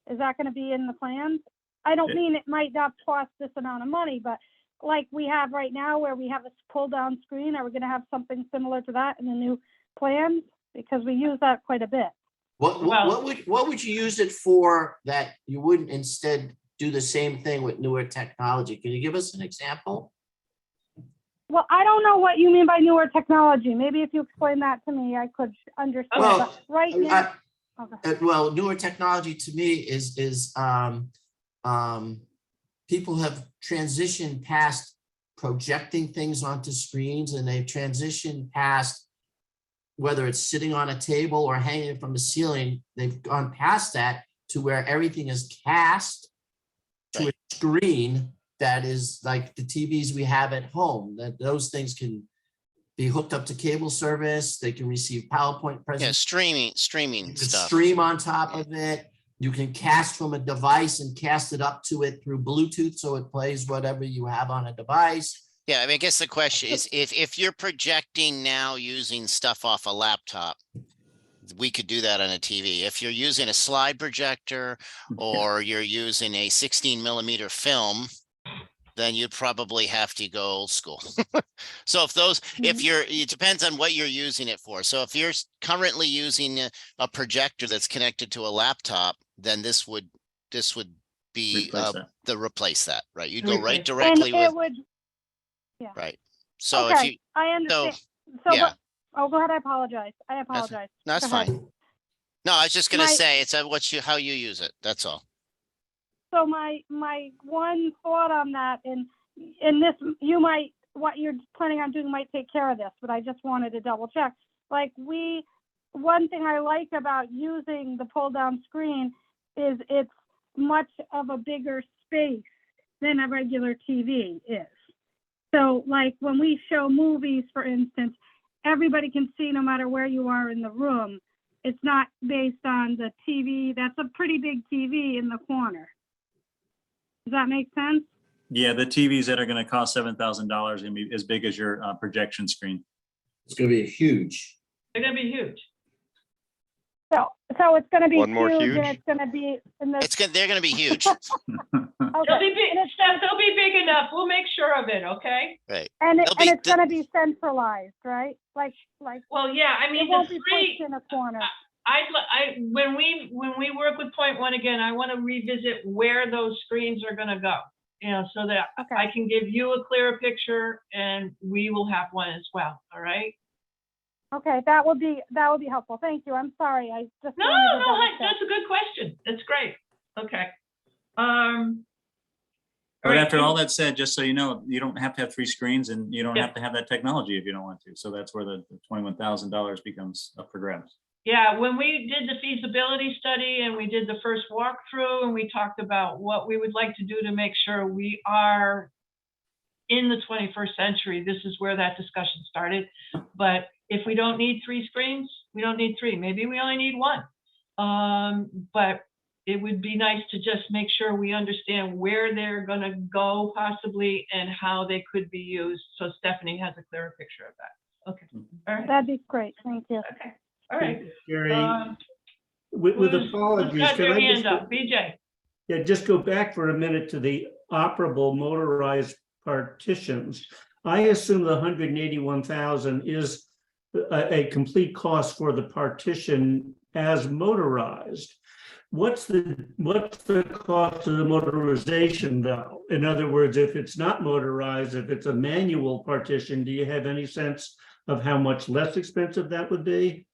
Is that going to be in the plans? I don't mean it might not cost this amount of money, but like we have right now where we have a pull down screen, are we going to have something similar to that in the new plans? Because we use that quite a bit. What would you use it for that you wouldn't instead do the same thing with newer technology? Can you give us an example? Well, I don't know what you mean by newer technology. Maybe if you explain that to me, I could understand. Well, But right now, okay. Well, newer technology to me is people have transitioned past projecting things onto screens, and they've transitioned past whether it's sitting on a table or hanging from the ceiling. They've gone past that to where everything is cast to a screen that is like the TVs we have at home, that those things can be hooked up to cable service. They can receive PowerPoint Yeah, presentations. streaming You could stuff. stream on top of it. You can cast from a device and cast it up to it through Bluetooth, so it plays whatever you have on a device. Yeah, I mean, I guess the question is, if you're projecting now using stuff off a laptop, we could do that on a TV. If you're using a slide projector or you're using a 16mm film, then you'd probably have to go old school. So if it depends on what you're using it for. So if you're currently using a projector that's connected to a laptop, then this would be Replace that. right? You'd go right Replace. directly And it with, would, right? So if okay, you, I understand. So, yeah. oh, go ahead, I apologize. I apologize. That's Go ahead. fine. No, I was just gonna My- say, it's how you use it. That's all. So my one thought on that, and this, what you're planning on doing might take care of this, but I just wanted to double check. Like one thing I like about using the pull down screen is it's much of a bigger space than a regular TV is. So like when we show movies, for instance, everybody can see no matter where you are in the room. It's not based on the TV. That's a pretty big TV in the corner. Does that make sense? Yeah, the TVs that are going to cost $7,000 and be as big as your projection screen. It's gonna be huge. They're gonna be huge. So it's going to be One more huge, huge? and it's going to be in the. They're gonna be huge. Okay. They'll be big, And it's, they'll be big enough. We'll make sure of it, okay? Right. and They'll be- it's going to be centralized, right? Like Well, yeah, I it mean, won't the be three, pushed in a corner. when we work with point one again, I want to revisit where those screens are gonna go. You know, so that Okay. I can give you a clearer picture and we will have one as well, all right? Okay, that would be helpful. Thank you. I'm sorry. I just No, wanted to no, double honey, check. that's a good question. That's great. Okay. All But right, after all that said, just so you know, you don't have to have 3 screens and you don't Yeah. have to have that technology if you don't want to. So that's where the $21,000 becomes up for grabs. Yeah, when we did the feasibility study and we did the first walkthrough and we talked about what we would like to do to make sure we are in the 21st century, this is where that discussion started. But if we don't need 3 screens, we don't need 3. Maybe we only need 1. But it would be nice to just make sure we understand where they're gonna go possibly and how they could be used. So Stephanie has a clearer picture of that. Okay, all right, That'd be great. Thank you. okay, all right. Jerry, Um, with who's apologies, got can their I hand just, up? BJ. yeah, just go back for a minute to the operable motorized partitions. I assume the 181,000 is a complete cost for the partition as motorized. What's the cost of the motorization though? In other words, if it's not motorized, if it's a manual partition, do you have any sense of how much less expensive that would be?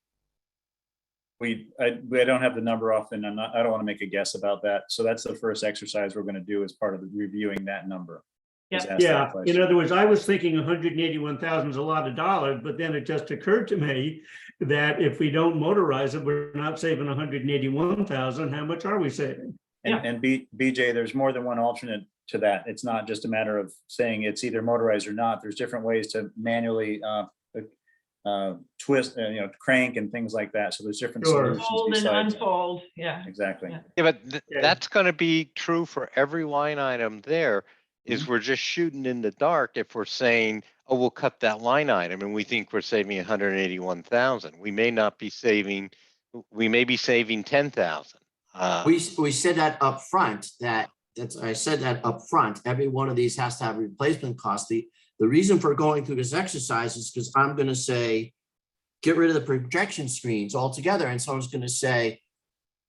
I don't have the number off and I don't want to make a guess about that. So that's the first exercise we're going to do as part of reviewing that number. is ask that Yeah, in question. other words, I was thinking 181,000 is a lot of dollars, but then it just occurred to me that if we don't motorize it, we're not saving 181,000. How much are we saving? And BJ, there's more than one alternate to that. It's not just a matter of saying it's either motorized or not. There's different ways to manually twist, crank and things like that. So there's different Sure. solutions Fold and besides. unfold, yeah. Exactly. Yeah. Yeah, but Yeah. that's gonna be true for every line item there, is we're just shooting in the dark if we're saying, oh, we'll cut that line item and we think we're saving 181,000. We may not be saving, we may be saving 10,000. We said that up front. I said that up front. Every one of these has to have a replacement cost. The reason for going through this exercise is because I'm going to say, get rid of the projection screens altogether. And someone's going to say,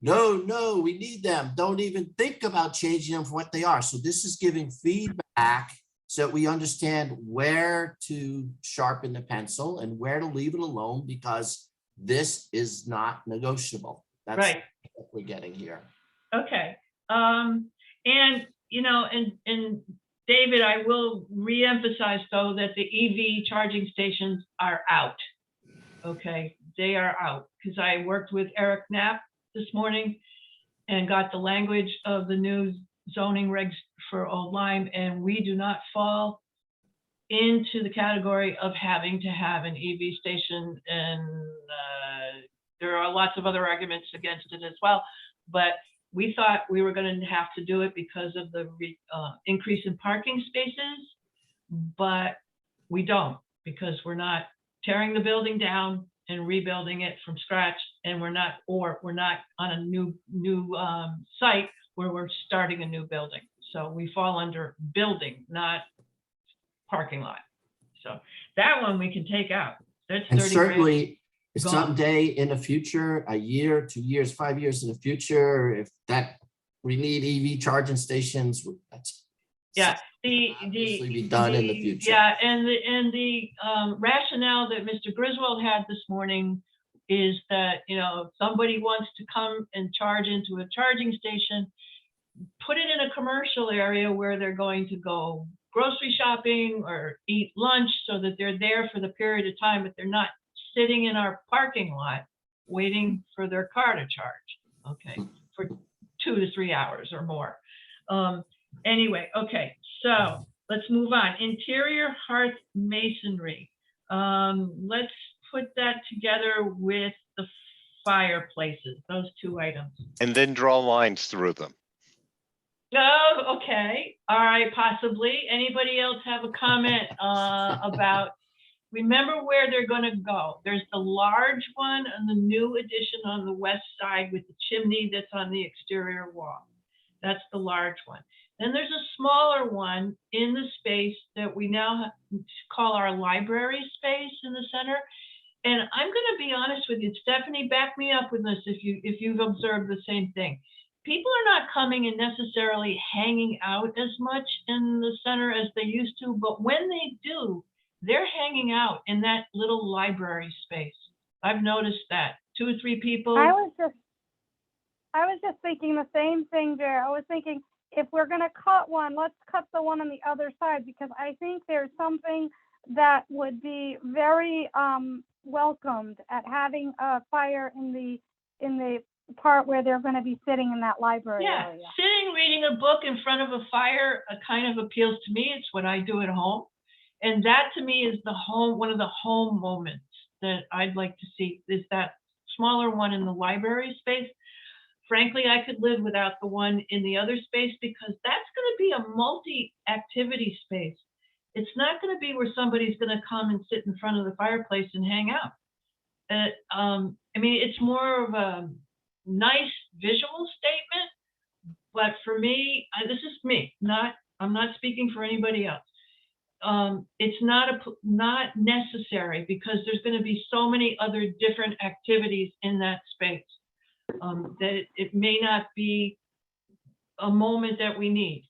no, we need them. Don't even think about changing them from what they are. So this is giving feedback so that we understand where to sharpen the pencil and where to leave it alone, because this is not negotiable. That's Right. what we're getting here. Okay, and, and David, I will reemphasize though that the EV charging stations are out. Okay, they are out, because I worked with Eric Knapp this morning and got the language of the new zoning regs for Old Lyme, and we do not fall into the category of having to have an EV station, and there are lots of other arguments against it as well. But we thought we were going to have to do it because of the increase in parking spaces, but we don't, because we're not tearing the building down and rebuilding it from scratch, and we're not on a new site where we're starting a new building. So we fall under building, not parking lot. So that one we can take out. That's And 30 grand. certainly if gone. someday in the future, a year, 2 years, 5 years in the future, if that we need EV charging stations, that's Yeah, obviously be done in the future. Yeah, and the rationale that Mr. Griswold had this morning is that, you know, if somebody wants to come and charge into a charging station, put it in a commercial area where they're going to go grocery shopping or eat lunch, so that they're there for the period of time, but they're not sitting in our parking lot waiting for their car to charge, okay, for 2 to 3 hours or more. Anyway, okay, so let's move on. Interior hearth masonry. Let's put that together with the fireplaces, those 2 items. And then draw lines through them. Oh, okay. All right, possibly. Anybody else have a comment about, remember where they're going to go? There's the large one and the new addition on the west side with the chimney that's on the exterior wall. That's the large one. Then there's a smaller one in the space that we now call our library space in the center. And I'm going to be honest with you, Stephanie, back me up with this if you've observed the same thing. People are not coming and necessarily hanging out as much in the center as they used to, but when they do, they're hanging out in that little library space. I've noticed that 2 or 3 people. I was just thinking the same thing there. I was thinking, if we're going to cut one, let's cut the one on the other side, because I think there's something that would be very welcomed at having a fire in the part where they're going to be sitting in that library Yeah, area. sitting reading a book in front of a fire kind of appeals to me. It's what I do at home. And that to me is one of the home moments that I'd like to see, is that smaller one in the library space. Frankly, I could live without the one in the other space, because that's going to be a multi-activity space. It's not going to be where somebody's going to come and sit in front of the fireplace and hang out. I mean, it's more of a nice visual statement, but for me, this is me, I'm not speaking for anybody else. It's not necessary, because there's going to be so many other different activities in that space that it may not be a moment that we need.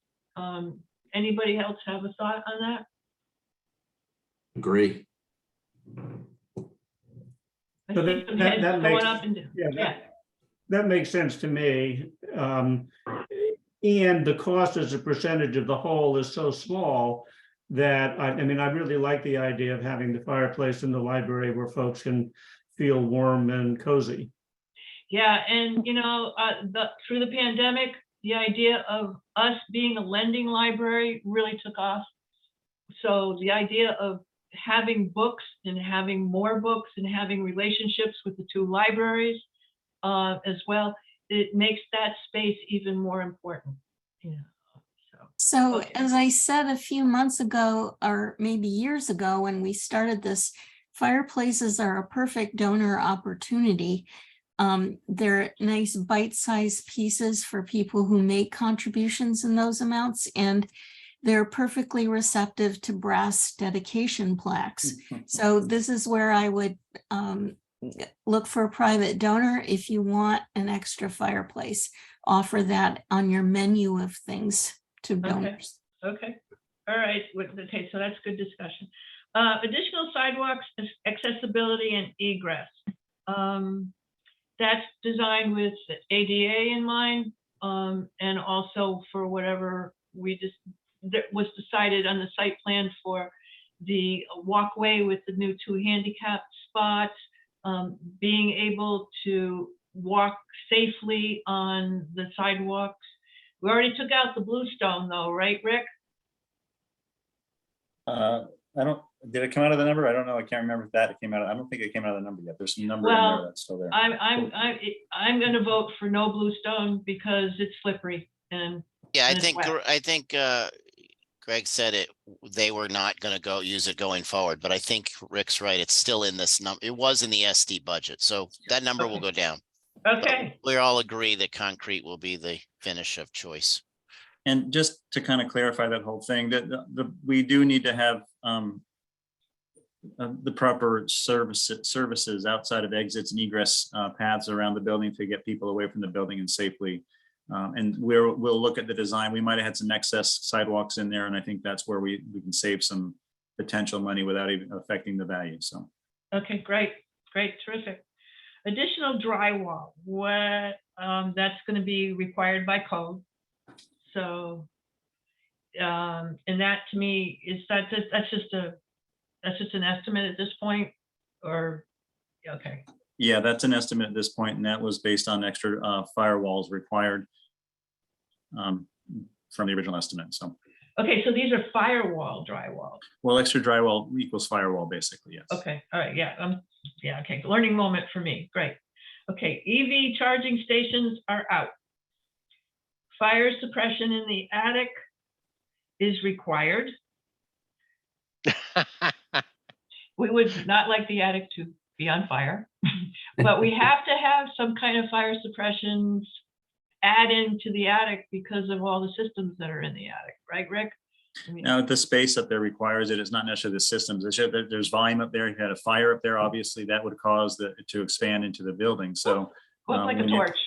Anybody else have a thought on that? Agree. I So see some that heads makes- going up and down. Yeah, that makes sense to me. And the cost as a percentage of the whole is so small that, I mean, I really like the idea of having the fireplace in the library where folks can feel warm and cozy. Yeah, and you know, through the pandemic, the idea of us being a lending library really took off. So the idea of having books and having more books and having relationships with the 2 libraries as well, it makes that space even more important. Yeah. So Okay. as I said a few months ago, or maybe years ago, when we started this, fireplaces are a perfect donor opportunity. They're nice bite-sized pieces for people who make contributions in those amounts, and they're perfectly receptive to brass dedication plaques. So this is where I would look for a private donor. If you want an extra fireplace, offer that on your menu of things to donors. Okay, all right, okay, so that's good discussion. Additional sidewalks, accessibility and egress. That's designed with ADA in mind, and also for whatever that was decided on the site plan for the walkway with the new 2 handicap spots, being able to walk safely on the sidewalks. We already took out the bluestone though, right, Rick? did it come out of the number? I don't know. I can't remember if that came out. I don't think it came out of the number yet. There's some number in Well, there that's still there. I'm going to vote for no bluestone because it's slippery and Yeah, And it's wet. I think Greg said it, they were not gonna use it going forward, but I think Rick's right. It's still in this number. It was in the SD budget, so that number will Okay. go down. But okay. we all agree that concrete will be the finish of choice. And just to kind of clarify that whole thing, that we do need to have the proper services outside of exits and egress paths around the building to get people away from the building and safely. And we'll look at the design. We might have had some excess sidewalks in there, and I think that's where we can save some potential money without even affecting the value. So. Okay, great, terrific. Additional drywall, what, that's gonna be required by code. So, and that to me is, that's just an estimate at this point, or, okay, Yeah, that's an estimate at this point, and that was based on extra firewalls required from the original estimate. So, okay, so these are firewall drywall. well, extra drywall equals firewall, basically, yes. Okay, all right, yeah, yeah, okay, learning moment for me, great. Okay, EV charging stations are out. Fire suppression in the attic is required. We would not like the attic to be on fire, but we have to have some kind of fire suppression add into the attic because of all the systems that are in the attic, right, Rick? I mean, Now, the space up there requires it. It's not necessarily the systems. It's just that there's volume up there. If you had a fire up there, obviously that would cause it to expand into the building. So, look like a when you- torch.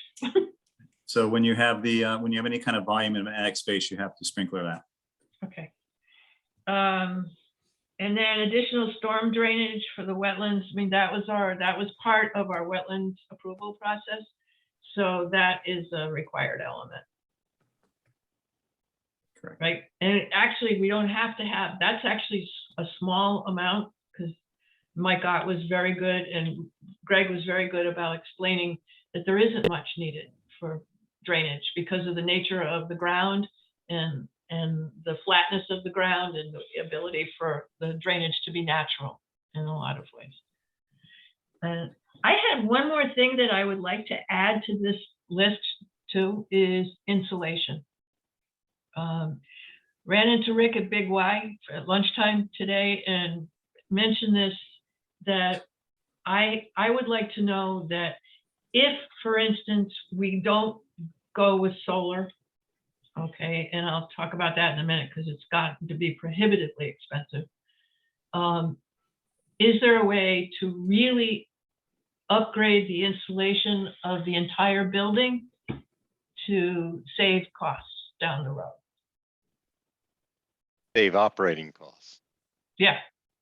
so when you have when you have any kind of volume in an attic space, you have to sprinkler that. Okay. And then additional storm drainage for the wetlands. I mean, that was part of our wetlands approval process. So that is a required element. Correct. Right. And actually, we don't have to have, that's actually a small amount because Mike Ott was very good and Greg was very good about explaining that there isn't much needed for drainage because of the nature of the ground and the flatness of the ground and the ability for the drainage to be natural in a lot of ways. And I had one more thing that I would like to add to this list too is insulation. Ran into Rick at Big Y at lunchtime today and mentioned this, that I would like to know that if, for instance, we don't go with solar, okay, and I'll talk about that in a minute because it's gotten to be prohibitively expensive. Is there a way to really upgrade the insulation of the entire building to save costs down the road? Save operating costs. Yeah,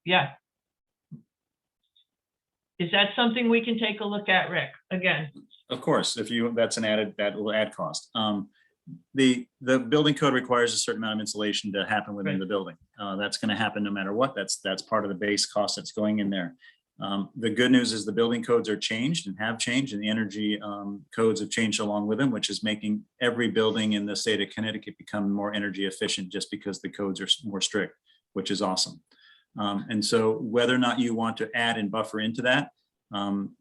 yeah. Is that something we can take a look at, Rick? Again, Of course, that will add cost. The building code requires a certain amount of insulation to happen within Right. the building. That's going to happen no matter what. That's part of the base cost that's going in there. The good news is the building codes are changed and have changed, and the energy codes have changed along with them, which is making every building in the state of Connecticut become more energy efficient just because the codes are more strict, which is awesome. And so whether or not you want to add and buffer into that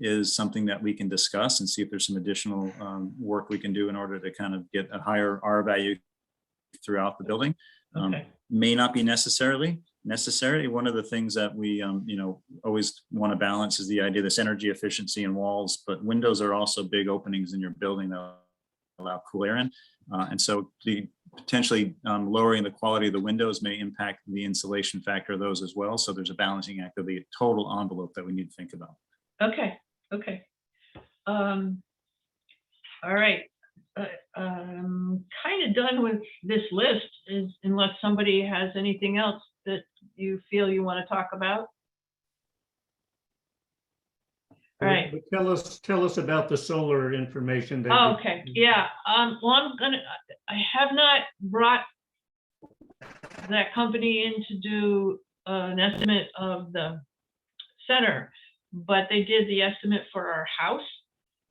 is something that we can discuss and see if there's some additional work we can do in order to kind of get a higher R value throughout the building. okay, May not be necessary. One of the things that we always want to balance is the idea of this energy efficiency in walls, but windows are also big openings in your building that allow cool air in. And so the potentially lowering the quality of the windows may impact the insulation factor of those as well. So there's a balancing act of the total envelope that we need to think about. okay, okay. All right. I'm kind of done with this list, unless somebody has anything else that you feel you want to talk about. All right. But tell us about the solar information. That Oh, you- okay, yeah, well, I have not brought that company in to do an estimate of the center, but they did the estimate for our house,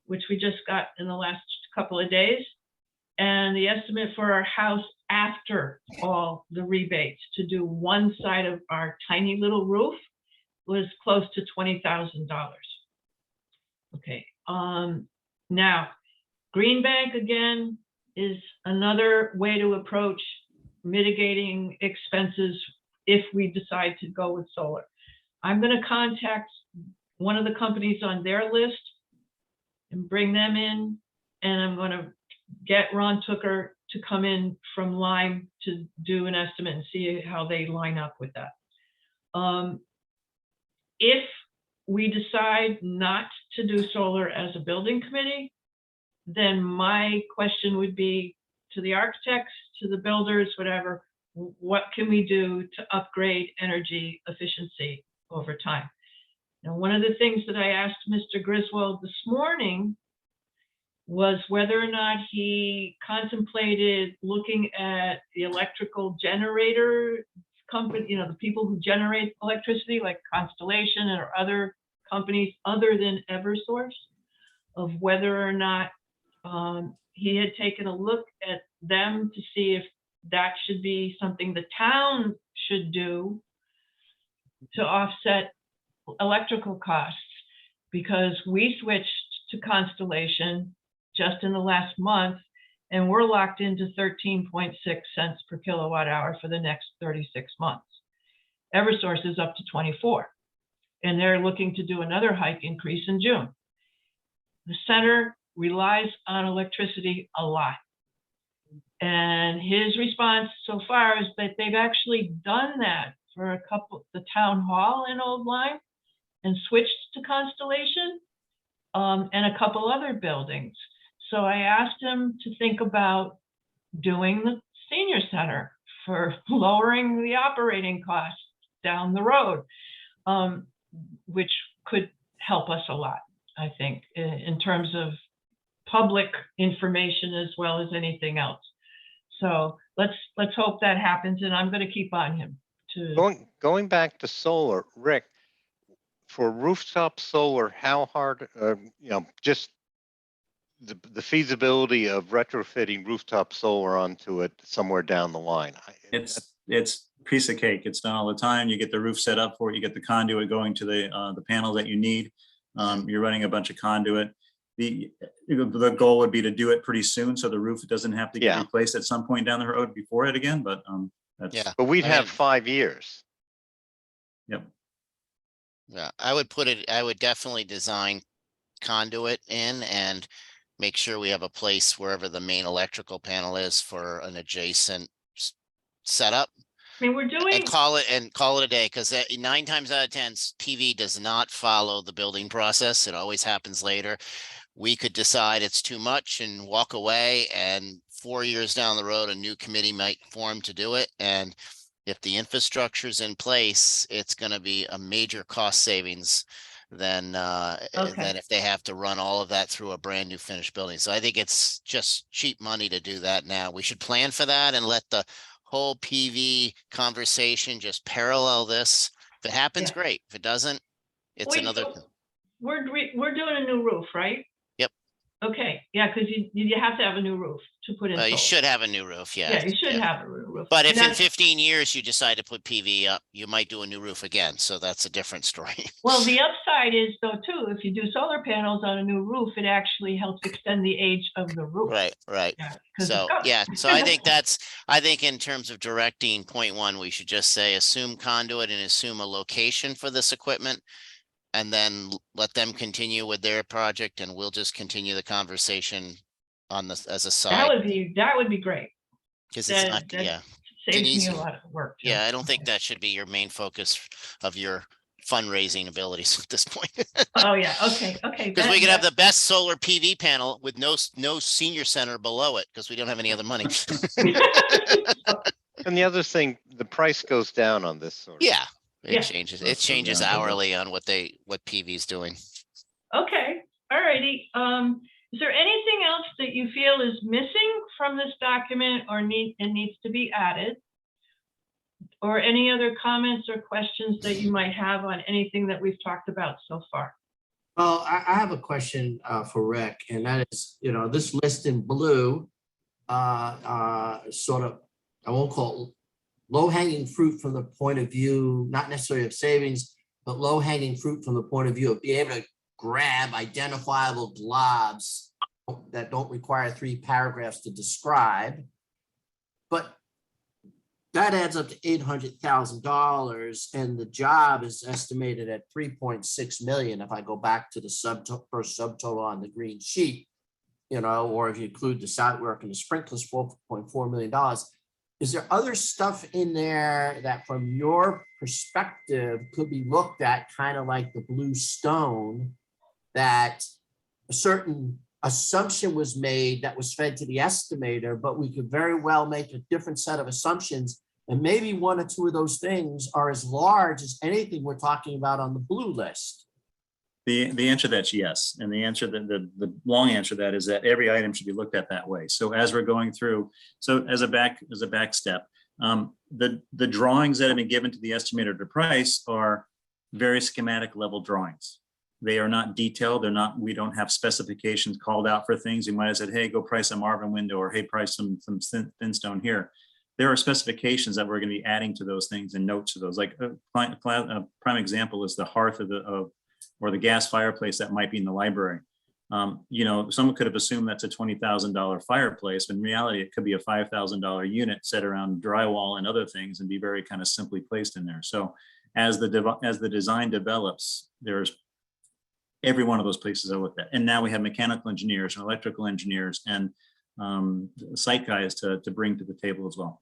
which we just got in the last couple of days. And the estimate for our house after all the rebates to do one side of our tiny little roof was close to $20,000. Okay, now, Green Bank again is another way to approach mitigating expenses if we decide to go with solar. I'm gonna contact one of the companies on their list and bring them in, and I'm gonna get Ron Tooker to come in from Lyme to do an estimate and see how they line up with that. If we decide not to do solar as a building committee, then my question would be to the architects, to the builders, whatever, what can we do to upgrade energy efficiency over time? Now, one of the things that I asked Mr. Griswold this morning was whether or not he contemplated looking at the electrical generator company, you know, the people who generate electricity like Constellation or other companies other than Eversource, of whether or not he had taken a look at them to see if that should be something the town should do to offset electrical costs, because we switched to Constellation just in the last month, and we're locked into 13.6 cents per kilowatt hour for the next 36 months. Eversource is up to 24, and they're looking to do another hike increase in June. The center relies on electricity a lot. And his response so far is that they've actually done that for a couple, the town hall in Old Lyme, and switched to Constellation, and a couple other buildings. So I asked him to think about doing the senior center for lowering the operating costs down the road, which could help us a lot, I think, in terms of public information as well as anything else. So let's hope that happens, and I'm going to keep on him to. Going back to solar, Rick, for rooftop solar, how hard, just the feasibility of retrofitting rooftop solar onto it somewhere down the line? It's piece of cake. It's done all the time. You get the roof set up for it. You get the conduit going to the panel that you need. You're running a bunch of conduit. The goal would be to do it pretty soon, so the roof doesn't have to get replaced at some point down the road before it again. But that's, Yeah. But we'd have 5 years. Yep. Yeah, I would definitely design conduit in and make sure we have a place wherever the main electrical panel is for an adjacent setup. I mean, we're doing. And call it a day, because 9 times out of 10, PV does not follow the building process. It always happens later. We could decide it's too much and walk away, and 4 years down the road, a new committee might form to do it. And if the infrastructure is in place, it's going to be a major cost savings than if they have to run all of that through a brand new finished building. So I think it's just cheap money to do that now. We should plan for that and let the whole PV conversation just parallel this. If it happens, great. If it doesn't, it's another. We're doing a new roof, right? Yep. Okay, yeah, because you have to have a new roof to put in. You solar. should have a new roof, yeah. Yeah, you should have a new roof. But if in 15 years you decide to put PV up, you might do a new roof again. So that's a different story. Well, the upside is though too, if you do solar panels on a new roof, it actually helps extend the age of the roof. Right. Yeah, So so I think in terms of directing point one, we should just say assume conduit and assume a location for this equipment, and then let them continue with their project, and we'll just continue the conversation on this as a side. That would be great. Because it's not, saves me a lot of work. Too. Yeah, I don't think that should be your main focus of your fundraising abilities at this point. Oh yeah, okay. Because we could have the best solar PV panel with no senior center below it, because we don't have any other money. And the other thing, the price goes down on this sort of. Yeah, it changes. It changes hourly on what PV is doing. Okay, all righty. Is there anything else that you feel is missing from this document or needs to be added? Or any other comments or questions that you might have on anything that we've talked about so far? Well, I have a question for Rick, and that is, this list in blue sort of I won't call it low hanging fruit from the point of view, not necessarily of savings, but low hanging fruit from the point of view of being able to grab identifiable globs that don't require 3 paragraphs to describe. But that adds up to $800,000, and the job is estimated at 3.6 million. If I go back to the first subtotal on the green sheet, or if you include the site work and the sprinklers, $4.4 million. Is there other stuff in there that, from your perspective, could be looked at, kind of like the blue stone, that a certain assumption was made that was fed to the estimator, but we could very well make a different set of assumptions, and maybe 1 or 2 of those things are as large as anything we're talking about on the blue list? The answer to that's yes. And the answer, the long answer to that is that every item should be looked at that way. So as we're going through, so as a back step, the drawings that have been given to the estimator to price are very schematic level drawings. They are not detailed. We don't have specifications called out for things. You might have said, hey, go price a Marvin window, or hey, price some thin stone here. There are specifications that we're going to be adding to those things and notes to those. Like a prime example is the hearth or the gas fireplace that might be in the library. Someone could have assumed that's a $20,000 fireplace, but in reality, it could be a $5,000 unit set around drywall and other things and be very kind of simply placed in there. So as the design develops, there's every one of those places I looked at. And now we have mechanical engineers and electrical engineers and site guys to bring to the table as well.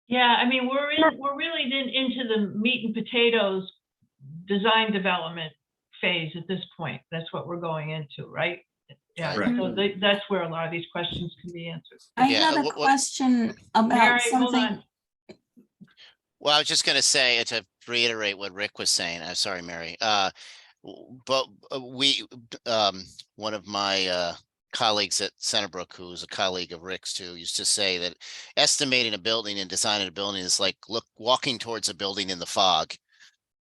Yeah, I mean, we're really into the meat and potatoes design development phase at this point. That's what we're going into, right? Yeah, Correct. so that's where a lot of these questions can be answered. I Yeah, had a question about Mary, hold something. on. Well, I was just gonna say, to reiterate what Rick was saying, I'm sorry, Mary, but one of my colleagues at Centerbrook, who's a colleague of Rick's too, used to say that estimating a building and designing a building is like walking towards a building in the fog.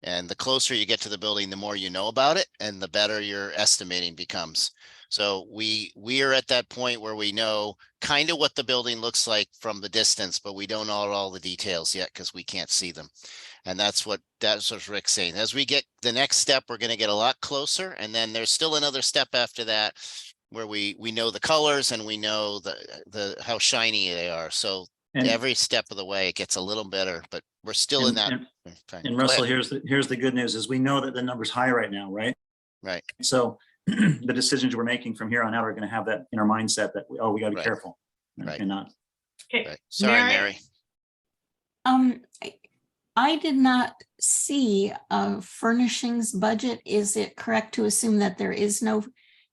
And the closer you get to the building, the more you know about it, and the better your estimating becomes. So we are at that point where we know kind of what the building looks like from the distance, but we don't know all the details yet because we can't see them. And that's what Rick's saying. As we get the next step, we're going to get a lot closer. And then there's still another step after that where we know the colors and we know the how shiny they are. So every step of the way, it gets a little better, but we're still in that. And Russell, here's the good news is we know that the number's high right now, right? Right. So the decisions we're making from here on out are going to have that in our mindset that, we got to be Right. careful. Right. And not. Okay. Right. Sorry, Mary? Mary. I did not see a furnishings budget. Is it correct to assume that there is no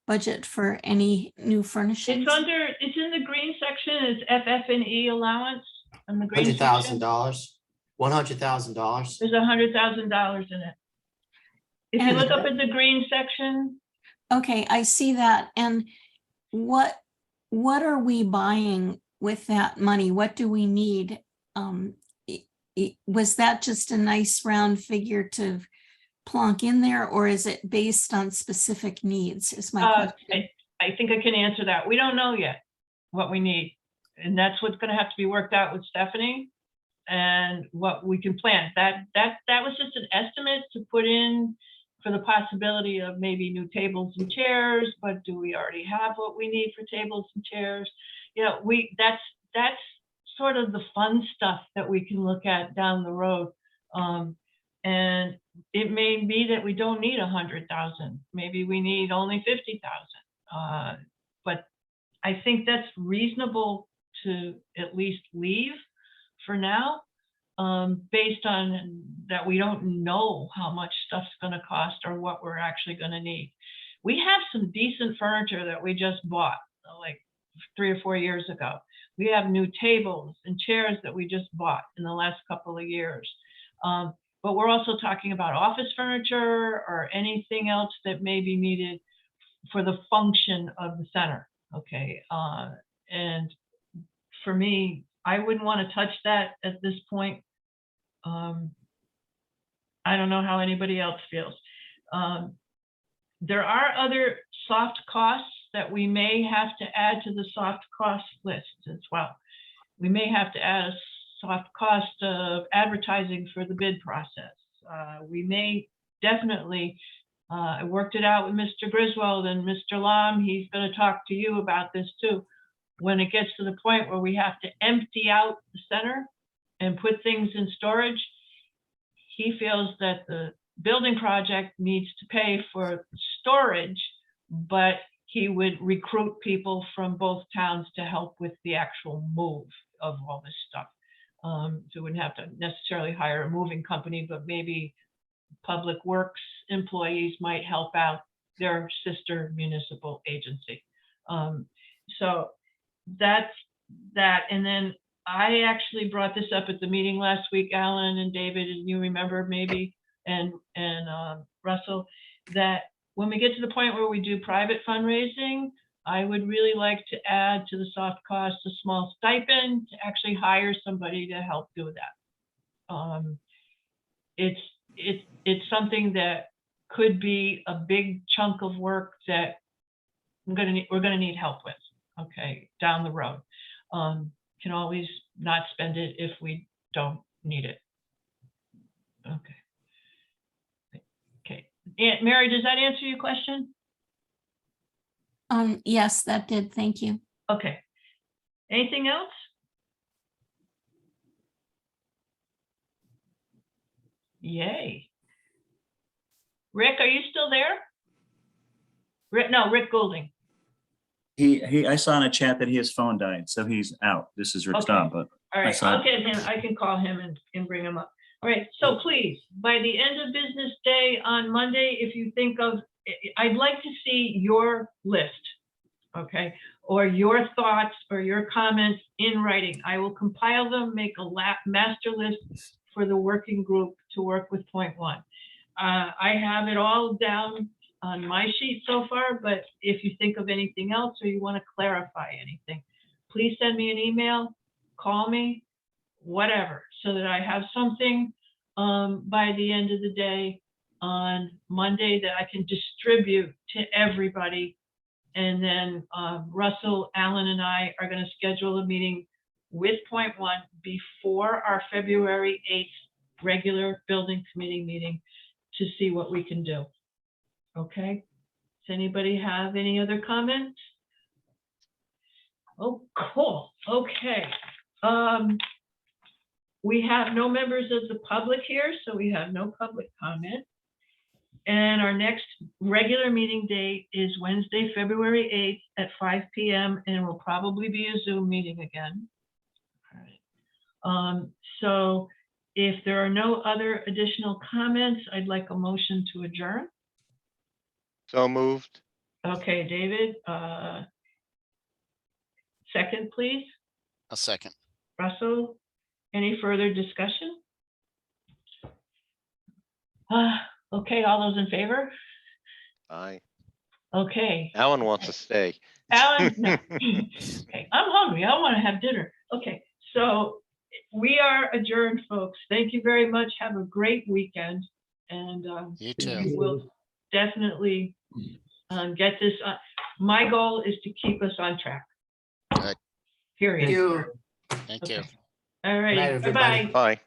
budget for any new furnishings? It's in the green section. It's FF&E allowance on the green section. $100,000, $100,000. There's $100,000 in it. If you And- look up at the green section, Okay, I see that. And what are we buying with that money? What do we need? Was that just a nice round figure to plonk in there, or is it based on specific needs? Is my question. I think I can answer that. We don't know yet what we need. And that's what's going to have to be worked out with Stephanie and what we can plan. That was just an estimate to put in for the possibility of maybe new tables and chairs, but do we already have what we need for tables and chairs? That's sort of the fun stuff that we can look at down the road. And it may be that we don't need 100,000. Maybe we need only 50,000. But I think that's reasonable to at least leave for now, based on that we don't know how much stuff's going to cost or what we're actually going to need. We have some decent furniture that we just bought like 3 or 4 years ago. We have new tables and chairs that we just bought in the last couple of years. But we're also talking about office furniture or anything else that may be needed for the function of the center. Okay. And for me, I wouldn't want to touch that at this point. I don't know how anybody else feels. There are other soft costs that we may have to add to the soft cost list as well. We may have to add a soft cost of advertising for the bid process. We may definitely, I worked it out with Mr. Griswold and Mr. Lam. He's going to talk to you about this too. When it gets to the point where we have to empty out the center and put things in storage, he feels that the building project needs to pay for storage, but he would recruit people from both towns to help with the actual move of all this stuff. So we wouldn't have to necessarily hire a moving company, but maybe Public Works employees might help out their sister municipal agency. So that's that. And then I actually brought this up at the meeting last week, Alan and David, and you remember maybe, and Russell, that when we get to the point where we do private fundraising, I would really like to add to the soft cost a small stipend to actually hire somebody to help do that. It's something that could be a big chunk of work that we're gonna need help with, okay, down the road. Can always not spend it if we don't need it. Okay. Okay, Aunt Mary, does that answer your question? Yes, that did. Thank you. Okay. Anything else? Yay. Rick, are you still there? Rick Goulding. I saw in a chat that his phone died, so he's out. This is Rick Okay. Staub, but All right, saw I'll get him. I can call him and bring him up. All right, so please, by the end of business day on Monday, if you think of, I'd like to see your list, okay? Or your thoughts or your comments in writing. I will compile them, make a master list for the working group to work with point one. I have it all down on my sheet so far, but if you think of anything else or you want to clarify anything, please send me an email, call me, whatever, so that I have something by the end of the day on Monday that I can distribute to everybody. And then Russell, Alan, and I are going to schedule a meeting with point one before our February 8th regular building committee meeting to see what we can do. Okay, does anybody have any other comments? Oh, cool. Okay. We have no members of the public here, so we have no public comment. And our next regular meeting date is Wednesday, February 8th at 5 p.m. and it will probably be a Zoom meeting again. All right. So if there are no other additional comments, I'd like a motion to adjourn. So moved. Okay, David, second, please. A second. Russell, any further discussion? Okay, all those in favor? Aye. Okay. Alan wants to stay. Alan, no. Okay, I'm hungry. I want to have dinner. Okay, so we are adjourned, folks. Thank you very much. Have a great weekend. And You too. we will definitely get this. My goal is to keep us on track. Good. Period. Thank you. Thank you. All Good night, right. everybody. Bye-bye. Bye.